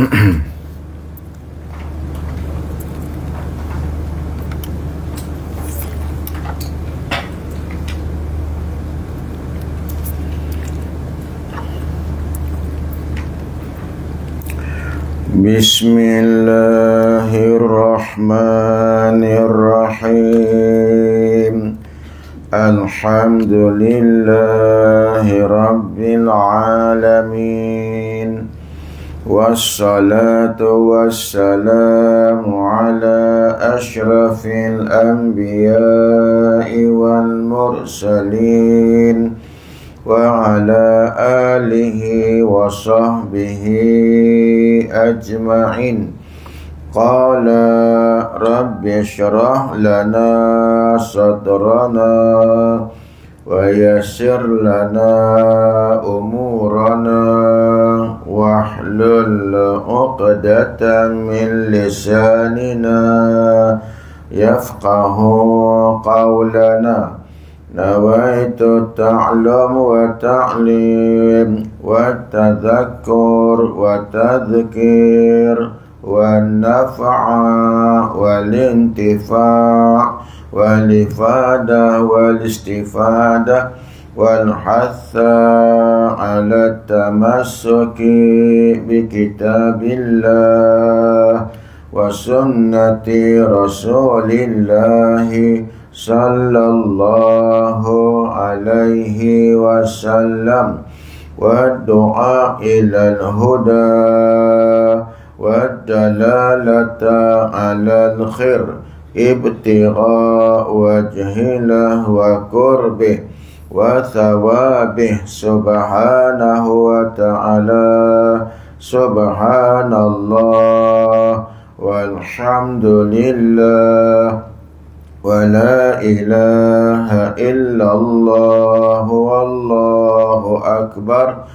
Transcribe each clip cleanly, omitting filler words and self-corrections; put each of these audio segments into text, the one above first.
Bismillahirrahmanirrahim. Alhamdulillahi rabbil alamin. Wassalatu wassalamu ala ashrafil anbiya'i wal mursalin wa ala alihi wa sahbihi ajma'in. Qala rabbi syrah lana sadrana wa yassir lana umurana wahlul 'uqdatam min lisanina yafqahu qawlana. Nawaitu ta'lam wa ta'lim wa tadhakkur wa tadhkir wa naf'a wal intifa' wal ifada wal istifada wal hatha ala tamassuki bi kitabillah wa sunnati rasulillahi sallallahu alaihi wasallam wa du'a ilal huda wa dalalata alal khair ibtigha wajhilah wa qurbih wa thawabih subhanahu wa ta'ala. Subhanallah walhamdulillah wa la ilaha illallah wallahu akbar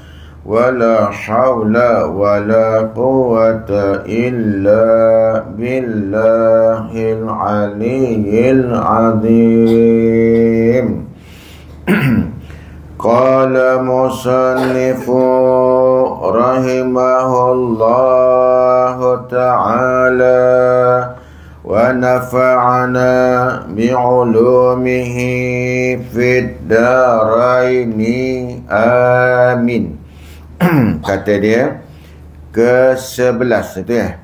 wa la hawla wa la quwwata illa billahil aliyyil azim. Qala musannifu rahimahullahu ta'ala wa nafa'ana bi'ulumihi fid daraini amin. Kata dia ke-11 itu ya.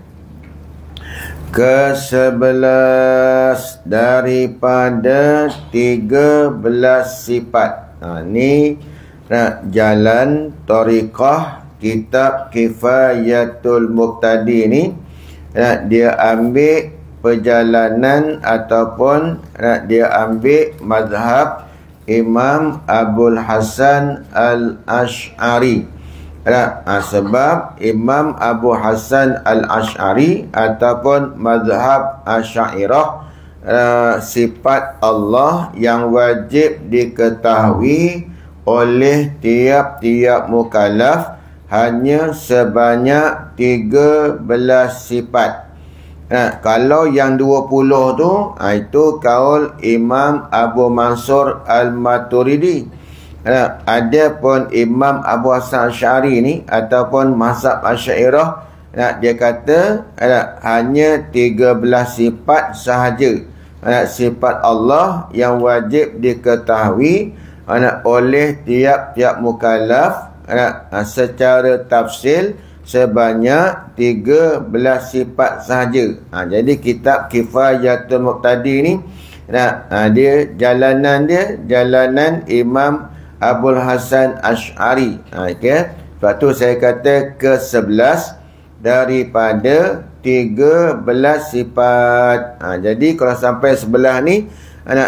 Ke-11 daripada 13 sifat. Ni jalan tariqah kitab Kifayatul Muqtadi ni. Dia ambil perjalanan ataupun dia ambil mazhab Imam Abul Hasan Al-Ash'ari. Sebab Imam Abu Hasan Al-Ash'ari ataupun mazhab Asy'ariyah, sifat Allah yang wajib diketahui oleh tiap-tiap mukallaf hanya sebanyak 13 sifat. Kalau yang 20 tu, itu kaul Imam Abu Mansur Al-Maturidi. Adapun Imam Abu Hasan Asy'ari ni ataupun mazhab Asy'ariyah, dia kata hanya 13 sifat sahaja. Sifat Allah yang wajib diketahui oleh tiap-tiap mukallaf secara tafsil sebanyak 13 sifat sahaja. Jadi kitab Kifayatul Muqtadi ni, dia jalanan Imam Abul Hasan Asy'ari. Sebab tu saya kata ke-11 daripada 13 sifat. Jadi kalau sampai sebelah ni,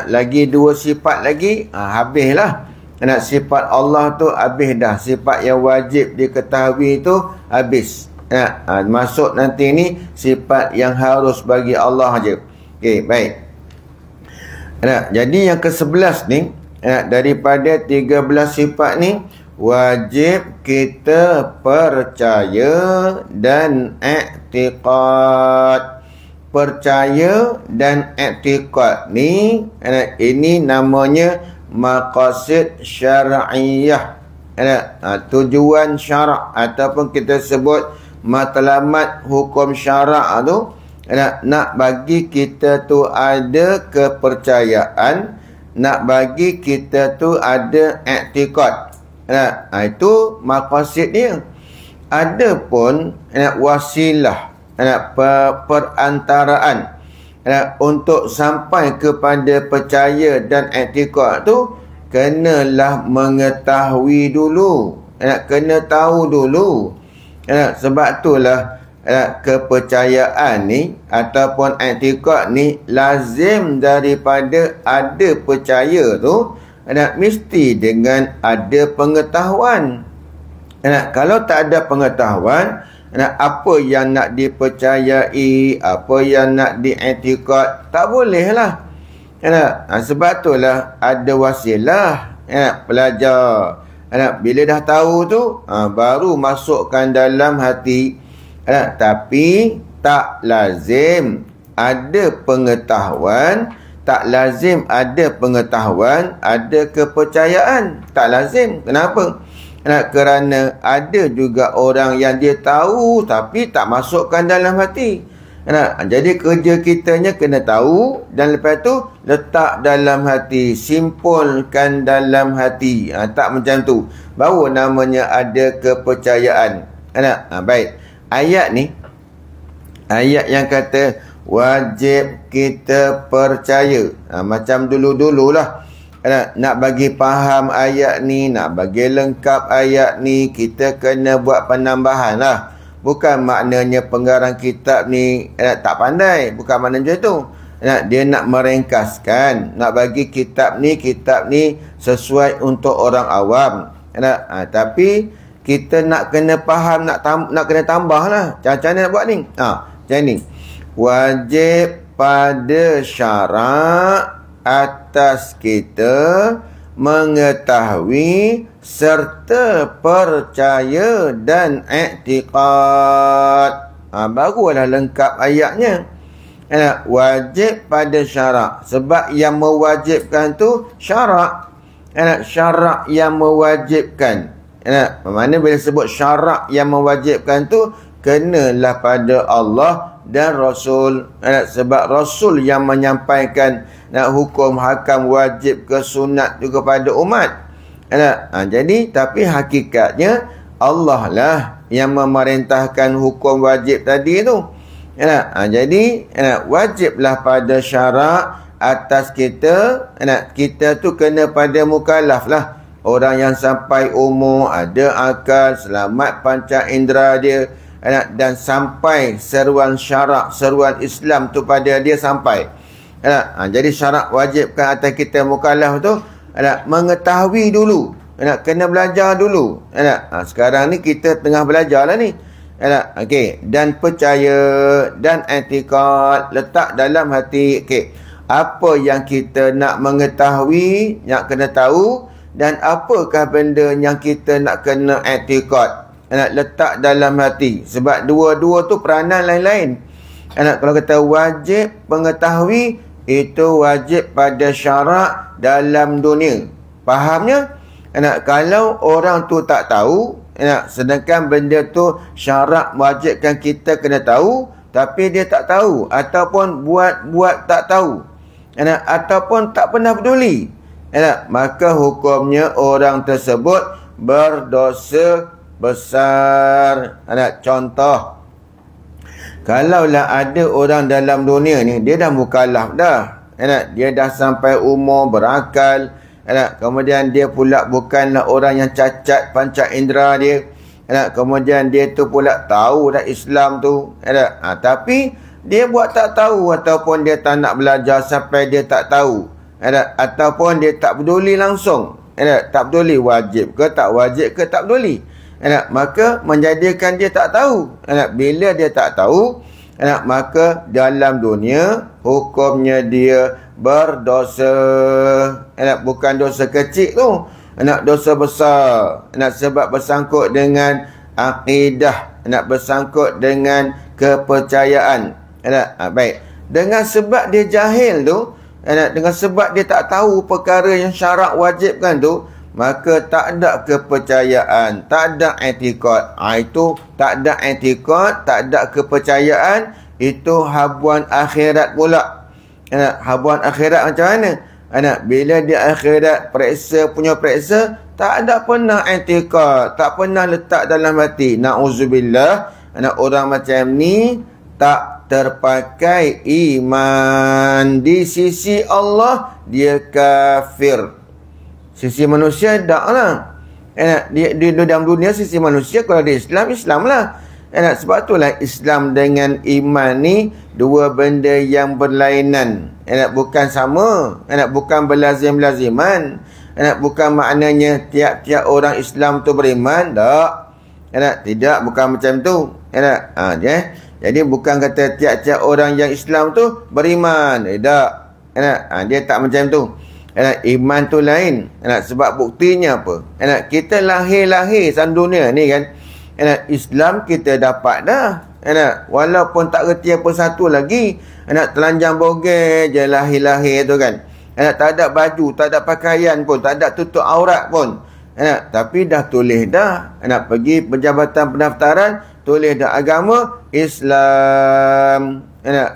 lagi 2 sifat lagi, habislah. Sifat Allah tu habis dah. Sifat yang wajib diketahui tu habis. Masuk nanti ni sifat yang harus bagi Allah aja. Okey, baik. Jadi yang ke-11 ni, daripada 13 sifat ni, wajib kita percaya dan i'tiqad. Percaya dan i'tiqad ni, ini namanya maqasid syar'iyah. Tujuan syarak ataupun kita sebut matlamat hukum syarak tu, nak bagi kita tu ada kepercayaan, nak bagi kita tu ada i'tiqad. Itu maqasid dia. Adapun wasilah, perantaraan untuk sampai kepada percaya dan i'tiqad tu, kenalah mengetahui dulu, kena tahu dulu. Sebab itulah kepercayaan ni ataupun i'tiqad ni lazim daripada ada percaya tu, mesti dengan ada pengetahuan. Kalau tak ada pengetahuan, apa yang nak dipercayai, apa yang nak di-i'tiqad, tak boleh lah. Sebab itulah ada wasilah, belajar. Bila dah tahu tu, baru masukkan dalam hati. Tapi tak lazim ada pengetahuan, tak lazim ada pengetahuan, ada kepercayaan. Tak lazim. Kenapa? Kerana ada juga orang yang dia tahu tapi tak masukkan dalam hati. Jadi kerja kitanya kena tahu, dan lepas tu letak dalam hati, simpulkan dalam hati. Tak macam tu, baru namanya ada kepercayaan. Baik. Ayat ni, ayat yang kata wajib kita percaya. Macam dulu-dululah. Nak bagi faham ayat ni, nak bagi lengkap ayat ni, kita kena buat penambahan lah. Bukan maknanya pengarang kitab ni tak pandai. Bukan maknanya tu. Dia nak meringkaskan, nak bagi kitab ni sesuai untuk orang awam. Tapi kita nak kena faham, nak kena tambah lah. Macam mana nak buat ni? Macam ni. Wajib pada syarak atas kita mengetahui serta percaya dan i'tiqad. Barulah lengkap ayatnya. Wajib pada syarak. Sebab yang mewajibkan tu syarak. Syarak yang mewajibkan. Mana bila sebut syarak yang mewajibkan tu, kenalah pada Allah dan Rasul. Sebab Rasul yang menyampaikan hukum hakam wajib ke sunat tu kepada umat. Jadi tapi hakikatnya Allah lah yang memerintahkan hukum wajib tadi tu. Jadi wajiblah pada syarak atas kita. Kita tu kena pada mukallaf lah. Orang yang sampai umur, ada akal, selamat panca indera dia, dan sampai seruan syarak, seruan Islam tu pada dia sampai. Jadi syarat wajibkan atas kita mukallaf tu, mengetahui dulu, kena belajar dulu. Sekarang ni kita tengah belajar lah ni. Okey, dan percaya dan i'tiqad, letak dalam hati. Okey, apa yang kita nak mengetahui, nak kena tahu, dan apakah benda yang kita nak kena i'tiqad, letak dalam hati. Sebab dua-dua tu peranan lain-lain. Kalau kata wajib mengetahui, itu wajib pada syarak dalam dunia. Fahamnya? Kalau orang tu tak tahu, sedangkan benda tu syarak wajibkan kita kena tahu, tapi dia tak tahu, ataupun buat tak tahu, ataupun tak pernah peduli, maka hukumnya orang tersebut berdosa besar. Contoh, kalaulah ada orang dalam dunia ni, dia dah mukallaf dah, dia dah sampai umur berakal, kemudian dia pula bukanlah orang yang cacat panca indera dia, kemudian dia tu pula tahu dah Islam tu, tapi dia buat tak tahu, ataupun dia tak nak belajar sampai dia tak tahu, ataupun dia tak peduli langsung, tak peduli wajib ke tak peduli. Maka menjadikan dia tak tahu. Bila dia tak tahu, maka dalam dunia hukumnya dia berdosa. Bukan dosa kecil tu, dosa besar. Sebab bersangkut dengan akidah, bersangkut dengan kepercayaan. Baik. Dengan sebab dia jahil tu, dengan sebab dia tak tahu perkara yang syarak wajibkan tu, maka tak ada kepercayaan, tak ada etikad. Itu tak ada etikad, tak ada kepercayaan, itu habuan akhirat pula. Habuan akhirat macam mana? Bila di akhirat punya periksa, tak ada pernah etikad, tak pernah letak dalam hati. Na'udzubillah, orang macam ni tak terpakai iman. Di sisi Allah dia kafir. Sisi manusia tak lah. Di dalam dunia sisi manusia, kalau dia Islam, Islam lah. Sebab itulah Islam dengan iman ni dua benda yang berlainan. Bukan sama. Bukan berlazim-laziman. Bukan maknanya tiap-tiap orang Islam tu beriman. Tak. Tidak, bukan macam tu. Jadi bukan kata tiap-tiap orang yang Islam tu beriman. Tidak. Dia tak macam tu. Iman tu lain. Sebab buktinya apa? Kita lahir-lahir dalam dunia ni kan. Islam kita dapat dah. Walaupun tak reti apa satu lagi. Telanjang bogel je lahir-lahir tu kan. Tak ada baju, tak ada pakaian pun, tak ada tutup aurat pun. Tapi dah tulis dah. Pergi penjabatan pendaftaran, tulis dah agama Islam.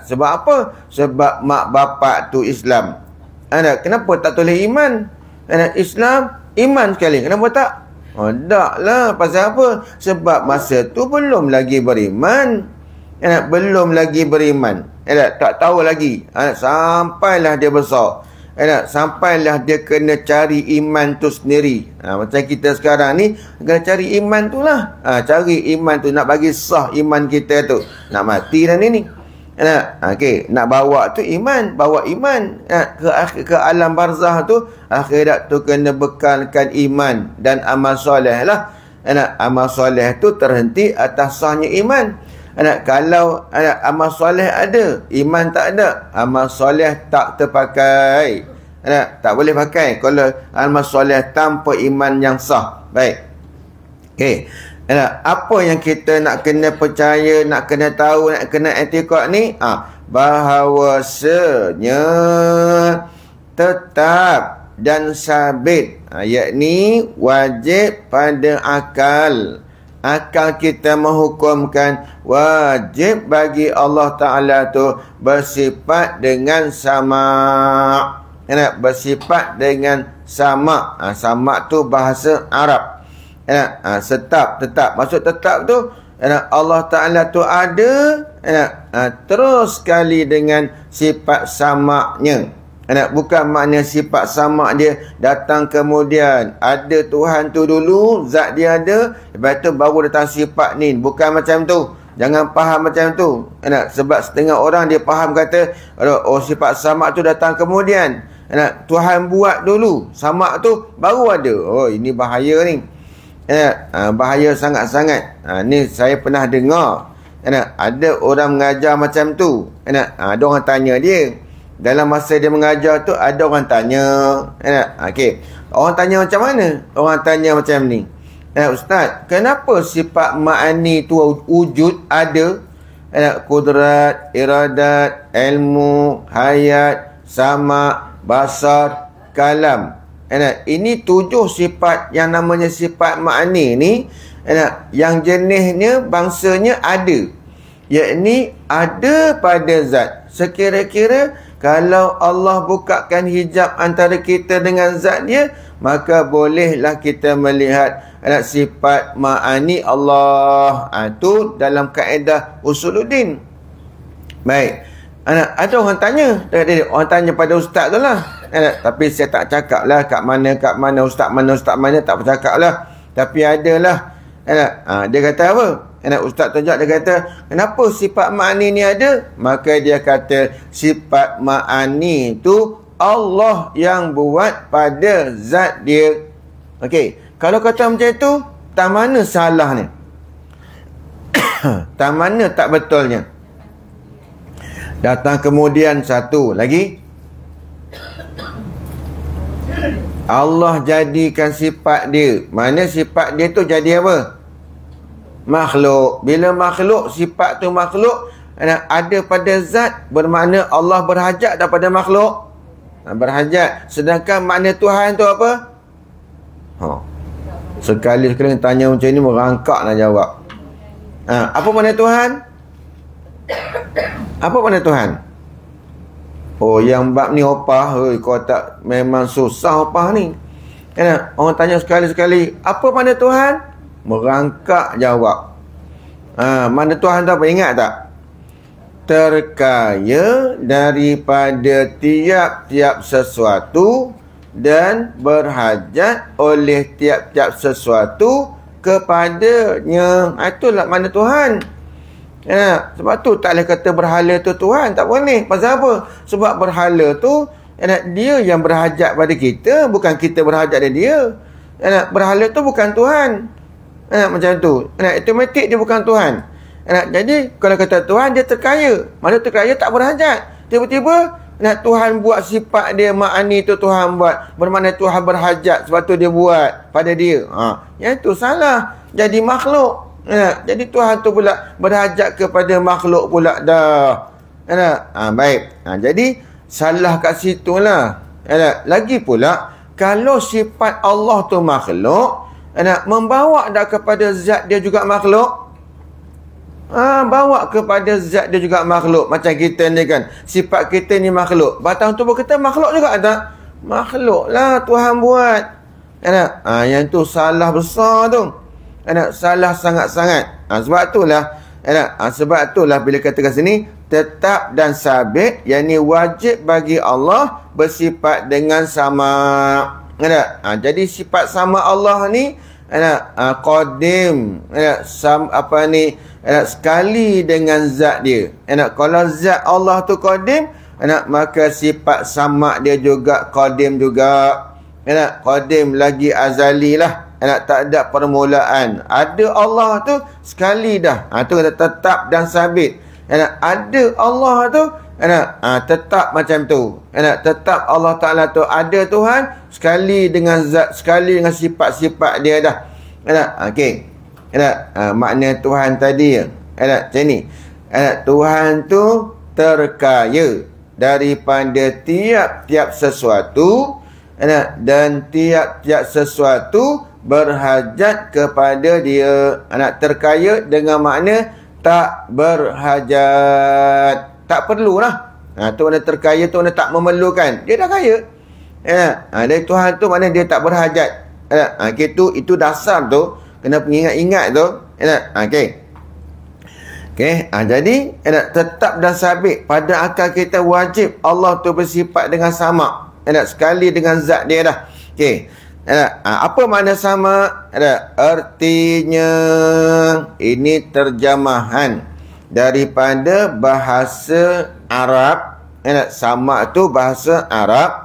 Sebab apa? Sebab mak bapak tu Islam. Kenapa tak tulis iman? Islam, iman sekali. Kenapa tak? Tak lah. Pasal apa? Sebab masa tu belum lagi beriman. Belum lagi beriman. Tak tahu lagi. Sampailah dia besar. Sampailah dia kena cari iman tu sendiri. Macam kita sekarang ni, kena cari iman tu lah. Cari iman tu. Nak bagi sah iman kita tu. Nak mati dah ni. Okay. Nak bawa tu iman. Bawa iman ke alam barzah tu. Akhirat tu kena bekalkan iman dan amal soleh lah. Amal soleh tu terhenti atas sahnya iman. Kalau amal soleh ada, iman tak ada, amal soleh tak terpakai. Tak boleh pakai kalau amal soleh tanpa iman yang sah. Baik. Okay. Apa yang kita nak kena percaya, nak kena tahu, nak kena etikad ni? Bahawasanya tetap dan sabit, yakni wajib pada akal. Akal kita menghukumkan wajib bagi Allah Ta'ala tu bersifat dengan sama. Bersifat dengan sama. Sama tu bahasa Arab. Tetap. Maksud tetap tu, Allah Ta'ala tu ada, terus sekali dengan sifat samaknya. Bukan makna sifat samak dia datang kemudian. Ada Tuhan tu dulu, zat dia ada, lepas tu baru datang sifat ni. Bukan macam tu. Jangan faham macam tu. Sebab setengah orang dia faham kata, sifat samak tu datang kemudian. Tuhan buat dulu, samak tu baru ada. Ini bahaya ni. Bahaya sangat-sangat. Ni saya pernah dengar. Ada orang mengajar macam tu. Ada orang tanya dia. Dalam masa dia mengajar tu, ada orang tanya. Okay. Orang tanya macam mana? Orang tanya macam ni. Ustaz, kenapa sifat ma'ani tu wujud ada? Kudrat, iradat, ilmu, hayat, sama, basar, kalam. Ini 7 sifat yang namanya sifat ma'ani ni. Yang jenisnya, bangsanya ada. Yakni ada pada zat. Sekira-kira kalau Allah bukakan hijab antara kita dengan zat dia, maka bolehlah kita melihat sifat ma'ani Allah. Itu dalam kaedah usuluddin. Baik. Ada orang tanya. Orang tanya pada ustaz tu lah. Tapi saya tak cakap lah kat mana ustaz mana tak bercakap lah. Tapi adalah. Dia kata apa? Ustaz tunjuk, dia kata, kenapa sifat ma'ani ni ada? Maka dia kata, sifat ma'ani tu Allah yang buat pada zat dia. Okey, kalau kata macam tu, tak mana salahnya? Tak mana tak betulnya? Datang kemudian satu lagi, Allah jadikan sifat dia. Mana sifat dia tu jadi apa? Makhluk. Bila makhluk, sifat tu makhluk ada pada zat, bermakna Allah berhajat daripada makhluk. Berhajat. Sedangkan makna Tuhan tu apa? Sekali-sekali tanya macam ni merangkak nak jawab. Apa mana Tuhan? Apa mana Tuhan? Oh, yang bab ni opah, kau tak, memang susah opah ni. Orang tanya sekali-sekali, apa mana Tuhan? Merangkak jawab. Mana Tuhan tu apa, ingat tak? Terkaya daripada tiap-tiap sesuatu dan berhajat oleh tiap-tiap sesuatu kepadanya. Itulah mana Tuhan. Sebab tu tak boleh kata berhala tu Tuhan. Tak boleh. Pasal apa? Sebab berhala tu dia yang berhajat pada kita, bukan kita berhajat pada dia. Berhala tu bukan Tuhan. Macam tu. Automatik dia bukan Tuhan. Jadi kalau kata Tuhan, dia terkaya. Mana terkaya tak berhajat. Tiba-tiba Tuhan buat sifat dia, makni tu Tuhan buat. Bermakna Tuhan berhajat, sebab tu dia buat pada dia. Yang tu salah. Jadi makhluk. Jadi Tuhan tu pula berhajat kepada makhluk pula dah. Baik. Jadi salah kat situ lah. Lagi pula, kalau sifat Allah tu makhluk, membawa dah kepada zat dia juga makhluk. Bawa kepada zat dia juga makhluk. Macam kita ni kan, sifat kita ni makhluk. Batang tubuh kita makhluk juga tak? Makhluk lah Tuhan buat. Yang tu salah besar tu. Salah sangat-sangat. Sebab itulah bila kata kat sini, tetap dan sabit, yang ni wajib bagi Allah bersifat dengan sama. Jadi sifat sama Allah ni qadim, sekali dengan zat dia. Kalau zat Allah tu qadim, maka sifat sama dia juga qadim juga. Qadim lagi azali lah. Tak ada permulaan. Ada Allah tu sekali dah. Tu kata tetap dan sabit. Ada Allah tu tetap macam tu. Tetap Allah Ta'ala tu ada Tuhan, sekali dengan zat, sekali dengan sifat-sifat dia dah. Okey. Makna Tuhan tadi macam ni. Tuhan tu terkaya daripada tiap-tiap sesuatu, dan tiap-tiap sesuatu berhajat kepada dia. Terkaya dengan makna tak berhajat, tak perlulah. Tu mana terkaya tu mana tak memerlukan, dia dah kaya. Dari Tuhan tu mana dia tak berhajat. Itu dasar tu, kena ingat tu. Jadi tetap dan sabit pada akal kita, wajib Allah tu bersifat dengan sama, sekali dengan zat dia dah. Apa makna sama? Artinya, ini terjemahan daripada bahasa Arab. Sama tu bahasa Arab.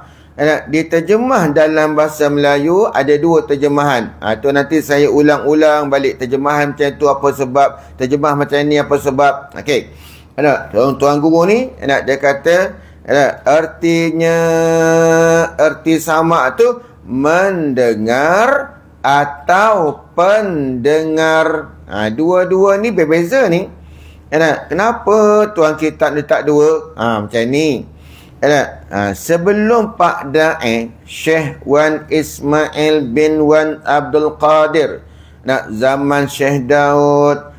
Diterjemah dalam bahasa Melayu ada dua terjemahan. Tu nanti saya ulang-ulang balik terjemahan macam tu apa sebab, terjemah macam ni apa sebab. Tuan guru ni dia kata artinya, arti sama tu mendengar atau pendengar. Dua-dua ni berbeza ni. Kenapa tuan kitab letak dua? Macam ni. Sebelum Pak Da'i Syekh Wan Ismail bin Wan Abdul Qadir, zaman Syekh Daud,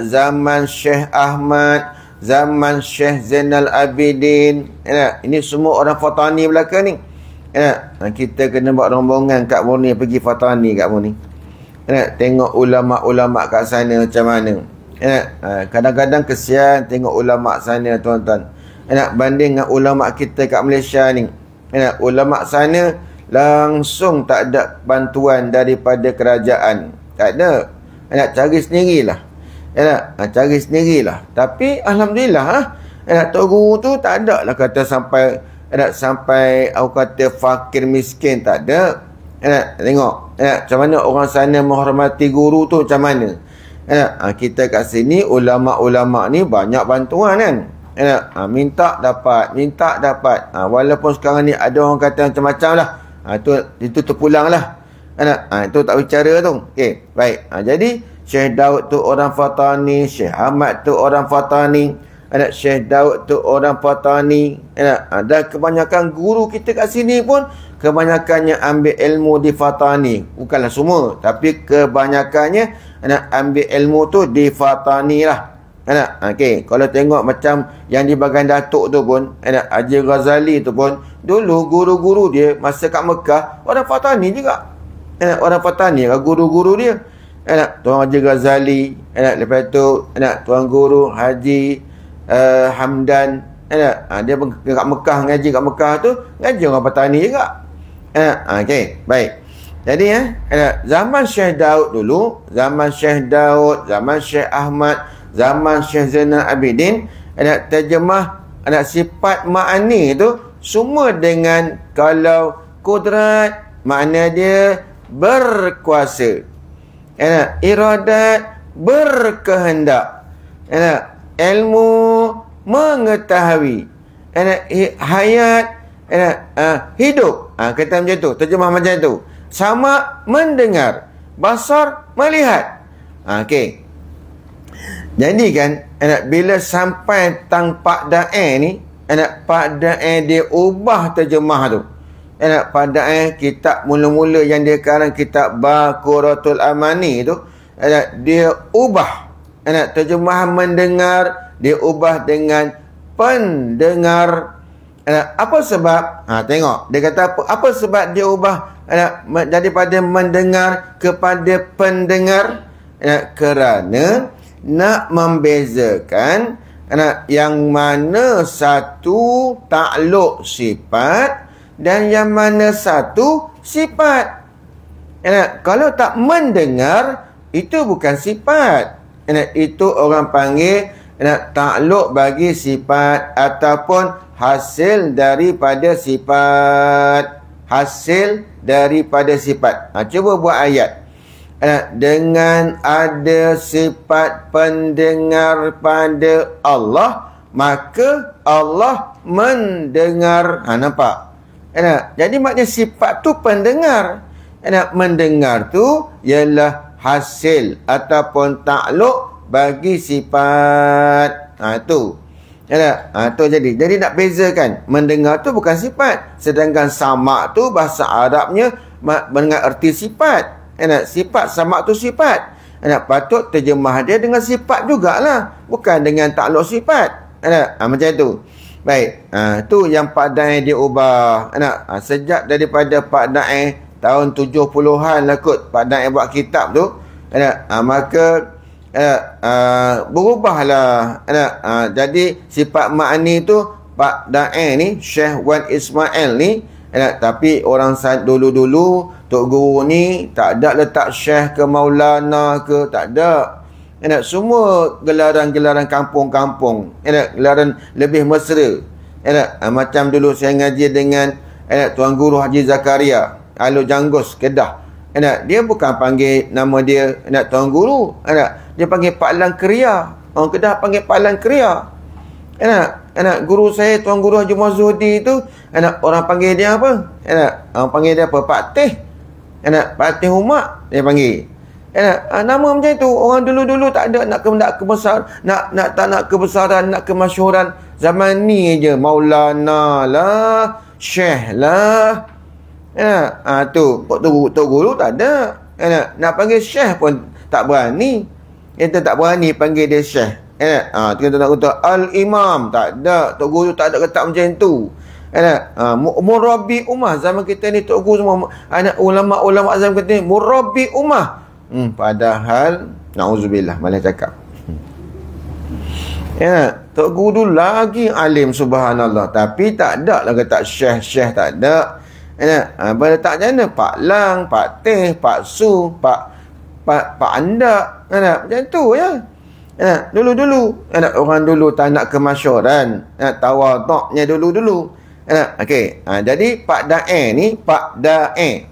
zaman Syekh Ahmad, zaman Syekh Zainal Abidin, ini semua orang Fatani belakang ni. Kita kena buat rombongan kat Murni, pergi Fatani kat Murni. Tengok ulama-ulama kat sana macam mana. Kadang-kadang kesian tengok ulama sana tuan-tuan. Banding dengan ulama kita kat Malaysia ni. Ulama sana langsung tak ada bantuan daripada kerajaan. Tak ada. Cari sendirilah. Cari sendirilah. Tapi alhamdulillah Tok Guru tu tak ada lah kata sampai aku kata fakir miskin, tak ada. Tengok macam mana orang sana menghormati guru tu macam mana. Kita kat sini ulama-ulama ni banyak bantuan kan. Minta dapat. Walaupun sekarang ni ada orang kata macam-macam lah. Itu terpulang lah. Itu tak bicara tu. Baik. Jadi Syekh Daud tu orang Fatani, Syekh Ahmad tu orang Fatani. anak Syekh Daud tu orang Patani, anak, dan kebanyakan guru kita kat sini pun kebanyakannya ambil ilmu di Fatani. Bukanlah semua, tapi kebanyakannya anak ambil ilmu tu di Fatani lah. Anak, okey, kalau tengok macam yang di bahagian Datuk tu pun, anak Haji Ghazali tu pun, dulu guru-guru dia masa kat Mekah orang Fatani juga. Anak, orang Fatani lah guru-guru dia. Anak, Tuan Haji Ghazali, anak, lepas tu anak Tuan Guru Haji Hamdan, dia kat Mekah, ngaji kat Mekah tu, ngaji orang Patani juga. Okey, baik. Jadi zaman Syekh Daud dulu, zaman Syekh Daud, zaman Syekh Ahmad, zaman Syekh Zainal Abidin, terjemah sifat ma'ani tu semua dengan kalau kudrat, makna dia berkuasa. Iradat, berkehendak. Ilmu, mengetahui. Hayat, hidup. Kata macam tu, terjemah macam tu. Sama, mendengar. Basar, melihat. Okey. Jadi kan, bila sampai tang Pak Da'i ni, Pak Da'i dia ubah terjemah tu. Pak Da'i kitab mula-mula yang dia karang kitab Baqaratul Amani tu, dia ubah terjemahan mendengar, dia ubah dengan pendengar. Apa sebab? Tengok, dia kata apa sebab dia ubah daripada mendengar kepada pendengar? Kerana nak membezakan yang mana satu takluk sifat dan yang mana satu sifat. Kalau tak mendengar, itu bukan sifat. Itu orang panggil takluk bagi sifat ataupun hasil daripada sifat. Hasil daripada sifat. Cuba buat ayat. Dengan ada sifat pendengar pada Allah, maka Allah mendengar. Nampak? Jadi maknanya sifat tu pendengar. Mendengar tu ialah hasil ataupun takluk bagi sifat. Tu. Tu jadi nak bezakan. Mendengar tu bukan sifat. Sedangkan samak tu bahasa Arabnya dengan erti sifat. Sifat samak tu sifat. Patut terjemah dia dengan sifat jugalah. Bukan dengan takluk sifat. Macam tu. Baik. Tu yang Pak Da'i dia ubah. Sejak daripada Pak Da'i tahun 70-an lah kot Pak Da'i buat kitab tu. Maka berubahlah. Jadi sifat ma'ani tu Pak Da'i ni, Syekh Wan Ismail ni, tapi orang dulu-dulu Tok Guru ni tak ada letak Syekh ke Maulana ke, tak ada. Semua gelaran-gelaran kampung-kampung, gelaran lebih mesra. Macam dulu saya ngaji dengan Tuan Guru Haji Zakaria Alu Janggus, Kedah. Dia bukan panggil nama dia Tuan Guru. Dia panggil Pak Lang Keria. Orang Kedah panggil Pak Lang Keria. Guru saya Tuan Guru Haji Mazudi tu, orang panggil dia apa? Orang panggil dia apa? Pak Teh. Pak Teh Umak dia panggil. Nama macam tu. Orang dulu-dulu tak ada nak kebesaran, nak kebesaran, nak kemasyhuran. Zaman ni je Maulana lah, Syekh lah. Tu Tok Guru tak ada. Nak panggil Syekh pun tak berani. Kita tak berani panggil dia Syekh. Kita nak kata Al-Imam, tak ada. Tok Guru tak ada kata macam tu. Murabbi ummah. Zaman kita ni Tok Guru semua anak ulama-ulama zaman kita ni murabbi ummah. Padahal na'udzubillah malah cakap. Tok Guru lagi alim, subhanallah, tapi tak ada lah kata Syekh tak ada. Bila tak macam mana Pak Lang, Pak Teh, Pak Su, Pak Andak, macam tu ya. Dulu-dulu orang dulu tak nak kemasyhuran, tawaduknya dulu-dulu. Okey, jadi Pak Da'i ni Pak Da'i,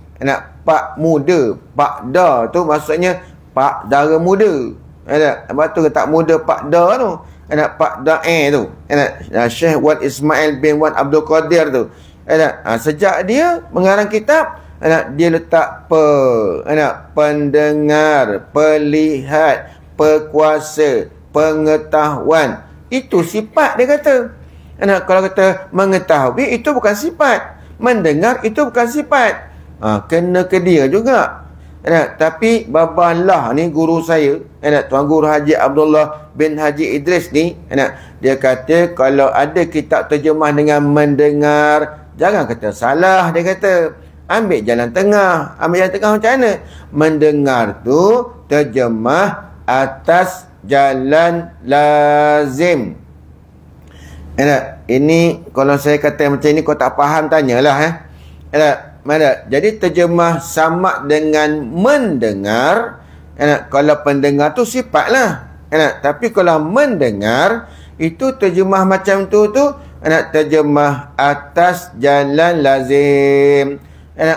Pak muda. Pak Da tu maksudnya Pak dara muda. Lepas tu tak muda Pak Da tu. Pak Da'i tu. Syekh Wan Ismail bin Wan Abdul Qadir tu. Sejak dia mengarang kitab, dia letak pendengar, pelihat, pekuasa, pengetahuan, itu sifat dia kata. Kalau kata mengetahui itu bukan sifat, mendengar itu bukan sifat. Kena ke dia juga. Tapi Baba Lah ni guru saya, Tuan Guru Haji Abdullah bin Haji Idris ni, dia kata kalau ada kitab terjemah dengan mendengar, jangan kata salah. Dia kata ambil jalan tengah. Ambil jalan tengah macam mana? Mendengar tu terjemah atas jalan lazim. Ini kalau saya kata macam ni kau tak faham, tanyalah. Jadi terjemah sama dengan mendengar. Kalau pendengar tu sifat lah. Tapi kalau mendengar itu terjemah macam tu terjemah atas jalan lazim.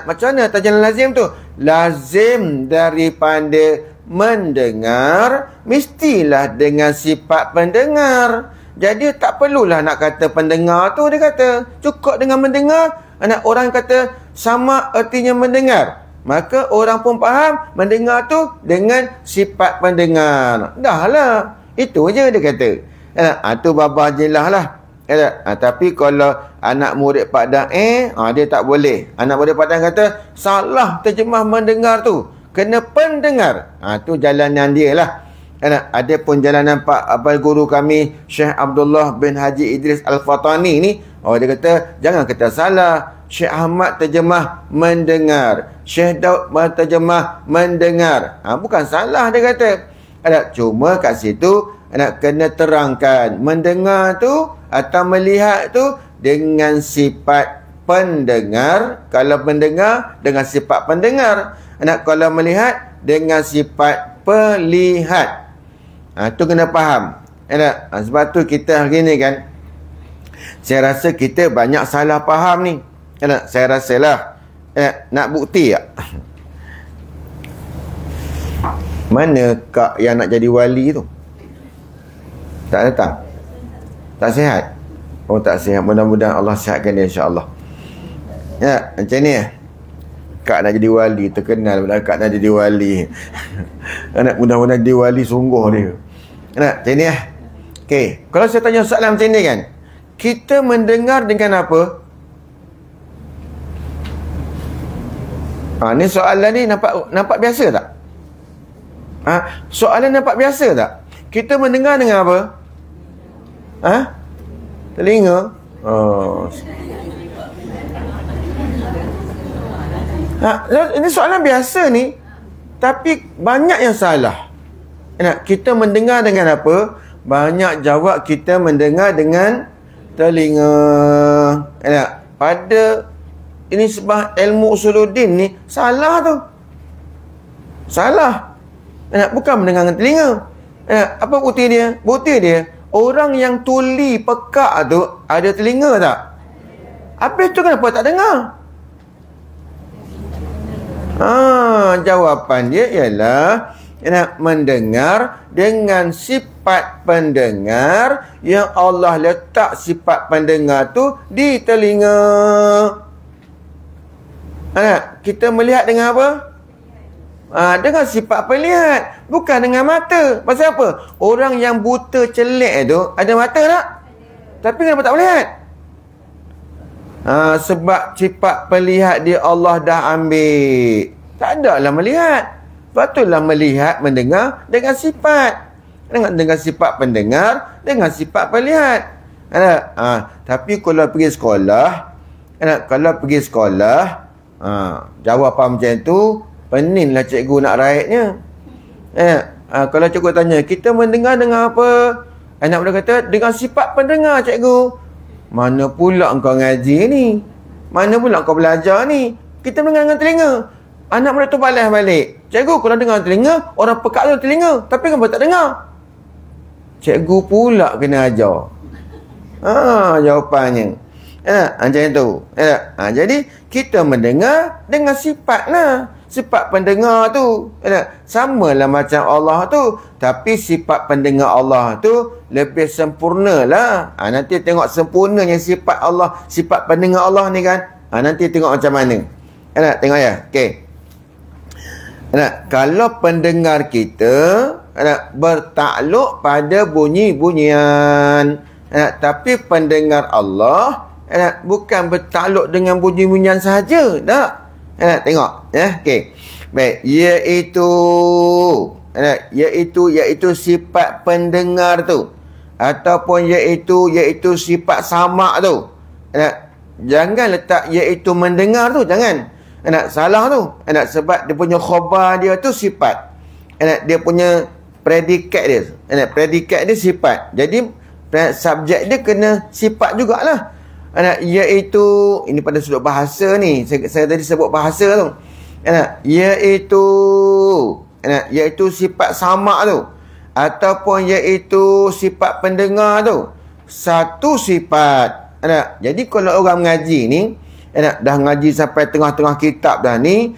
Macam mana atas jalan lazim tu? Lazim daripada mendengar mestilah dengan sifat pendengar. Jadi tak perlulah nak kata pendengar tu, dia kata cukup dengan mendengar. Orang kata sama artinya mendengar, maka orang pun faham mendengar tu dengan sifat pendengar. Dah lah, itu je dia kata. Tu Baba jelas lah. Tapi kalau anak murid Pak Dae, dia tak boleh. Anak murid Pak Dae kata salah terjemah mendengar tu, kena pendengar. Tu jalanan dia lah. Ada pun jalanan Pak Abang Guru kami Syekh Abdullah bin Haji Idris Al-Fatani ni, dia kata jangan kata salah. Syekh Ahmad terjemah mendengar, Syekh Daud terjemah mendengar. Bukan salah dia kata. Cuma kat situ kena terangkan mendengar tu atau melihat tu dengan sifat pendengar. Kalau pendengar dengan sifat pendengar. Kalau melihat dengan sifat pelihat. Tu kena faham. Sebab tu kita hari ni kan, saya rasa kita banyak salah faham ni. Saya rasalah. Nak bukti tak? Mana kak yang nak jadi wali tu? Tak datang? Tak sihat? Tak sihat. Mudah-mudahan Allah sihatkan dia, insyaAllah. Macam ni kak nak jadi wali, terkenal pula kak nak jadi wali. Mudah-mudahan jadi wali sungguh dia. Macam ni Okey, kalau saya tanya soalan macam ni kan, kita mendengar dengan apa? Ni soalan ni nampak biasa tak? Soalan nampak biasa tak? Kita mendengar dengan apa? Telinga. Ini soalan biasa ni, tapi banyak yang salah. Kita mendengar dengan apa? Banyak jawab kita mendengar dengan telinga. Pada ini sebab ilmu usuluddin ni salah tu. Salah. Bukan mendengar dengan telinga. Apa bukti dia? Bukti dia, orang yang tuli pekak tu ada telinga tak? Habis tu kenapa tak dengar? Jawapan dia ialah mendengar dengan sifat pendengar yang Allah letak sifat pendengar tu di telinga. Kita melihat dengan apa? Dengan sifat pelihat, bukan dengan mata. Pasal apa? Orang yang buta celik tu ada mata tak? Tapi kenapa tak melihat? Sebab sifat pelihat dia Allah dah ambil. Tak ada lah melihat. Patutlah melihat, mendengar dengan sifat. Dengan sifat pendengar, dengan sifat pelihat. Tapi kalau pergi sekolah, jawapan macam tu, peninlah cikgu nak raihnya. Kalau cikgu tanya, kita mendengar dengan apa? Anak muda kata, dengan sifat pendengar, cikgu. Mana pula engkau ngaji ni? Mana pula engkau belajar ni? Kita mendengar dengan telinga. Anak muda tu balas balik. Cikgu, kalau dengar telinga, orang pekak tu telinga. Tapi kenapa tak dengar? Cikgu pula kena ajar. Jawapannya. Macam tu. Jadi, kita mendengar dengan sifat lah. Sifat pendengar tu. Sama lah macam Allah tu. Tapi sifat pendengar Allah tu lebih sempurna lah. Nanti tengok sempurnanya sifat Allah, sifat pendengar Allah ni kan. Nanti tengok macam mana. Tengok ya. Okey. Kalau pendengar kita bertakluk pada bunyi-bunyian. Tapi pendengar Allah bukan bertakluk dengan bunyi-bunyian sahaja. Tak? Tengok. Okey. Baik. Iaitu sifat pendengar tu. Ataupun iaitu sifat samak tu. Jangan letak iaitu mendengar tu. Jangan. Salah tu. Sebab dia punya khabar dia tu sifat. Dia punya predikat dia. Predikat dia sifat. Jadi subjek dia kena sifat jugalah. Iaitu, ini pada sudut bahasa ni. Saya tadi sebut bahasa tu. Iaitu sifat samak tu. Ataupun iaitu sifat pendengar tu. Satu sifat. Jadi kalau orang mengaji ni, dah ngaji sampai tengah-tengah kitab dah ni,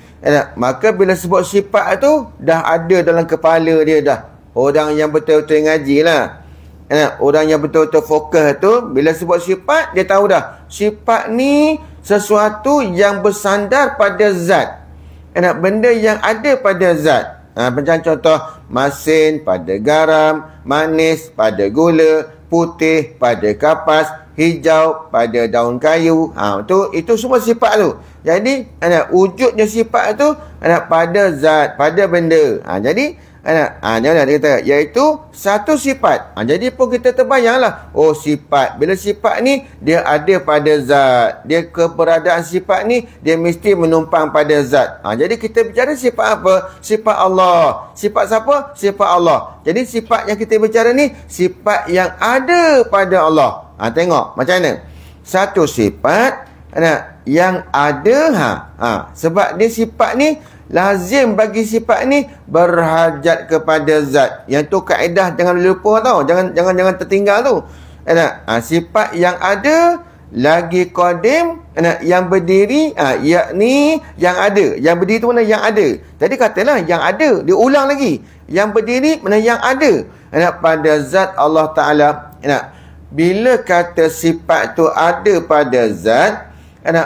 maka bila sebut sifat tu, dah ada dalam kepala dia dah. Orang yang betul-betul ngaji lah. Orang yang betul-betul fokus tu, bila sebut sifat, dia tahu dah. Sifat ni sesuatu yang bersandar pada zat. Benda yang ada pada zat. Macam contoh, masin pada garam, manis pada gula, putih pada kapas, hijau pada daun kayu. Itu semua sifat tu. Jadi, wujudnya sifat tu pada zat, pada benda. Jadi, janganlah dia kata, iaitu satu sifat. Jadi pun kita terbayanglah, oh sifat. Bila sifat ni, dia ada pada zat. Dia keberadaan sifat ni, dia mesti menumpang pada zat. Jadi kita bicara sifat apa? Sifat Allah. Sifat siapa? Sifat Allah. Jadi sifat yang kita bicara ni, sifat yang ada pada Allah. Tengok macam mana? Satu sifat yang ada. Sebab dia sifat ni, lazim bagi sifat ni berhajat kepada zat. Yang tu kaedah jangan lupa tau. Jangan tertinggal tu. Sifat yang ada lagi qadim, yang berdiri, yakni yang ada. Yang berdiri tu mana yang ada. Tadi katalah yang ada, dia ulang lagi. Yang berdiri mana yang ada. Pada zat Allah Ta'ala. Bila kata sifat tu ada pada zat,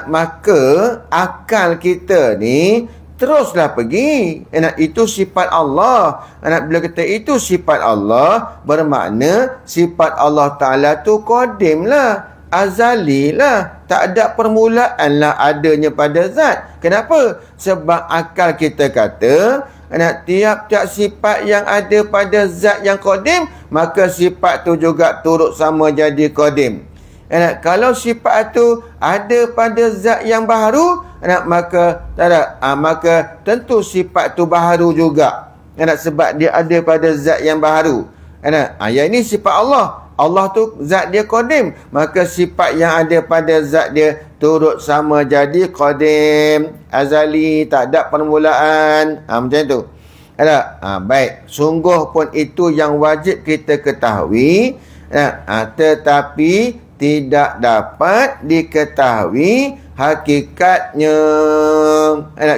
maka akal kita ni teruslah pergi. Itu sifat Allah. Bila kata itu sifat Allah, bermakna sifat Allah Ta'ala tu qadim lah, azali lah, tak ada permulaan lah adanya pada zat. Kenapa? Sebab akal kita kata tiap-tiap sifat yang ada pada zat yang qadim, maka sifat tu juga turut sama jadi qadim. Kalau sifat tu ada pada zat yang baharu, maka maka tentu sifat tu baharu juga. Sebab dia ada pada zat yang baharu. Yang ini sifat Allah. Allah tu zat dia qadim, maka sifat yang ada pada zat dia turut sama jadi qadim, azali, tak ada permulaan. Macam tu. Baik, sungguh pun itu yang wajib kita ketahui. Tetapi tidak dapat diketahui hakikatnya.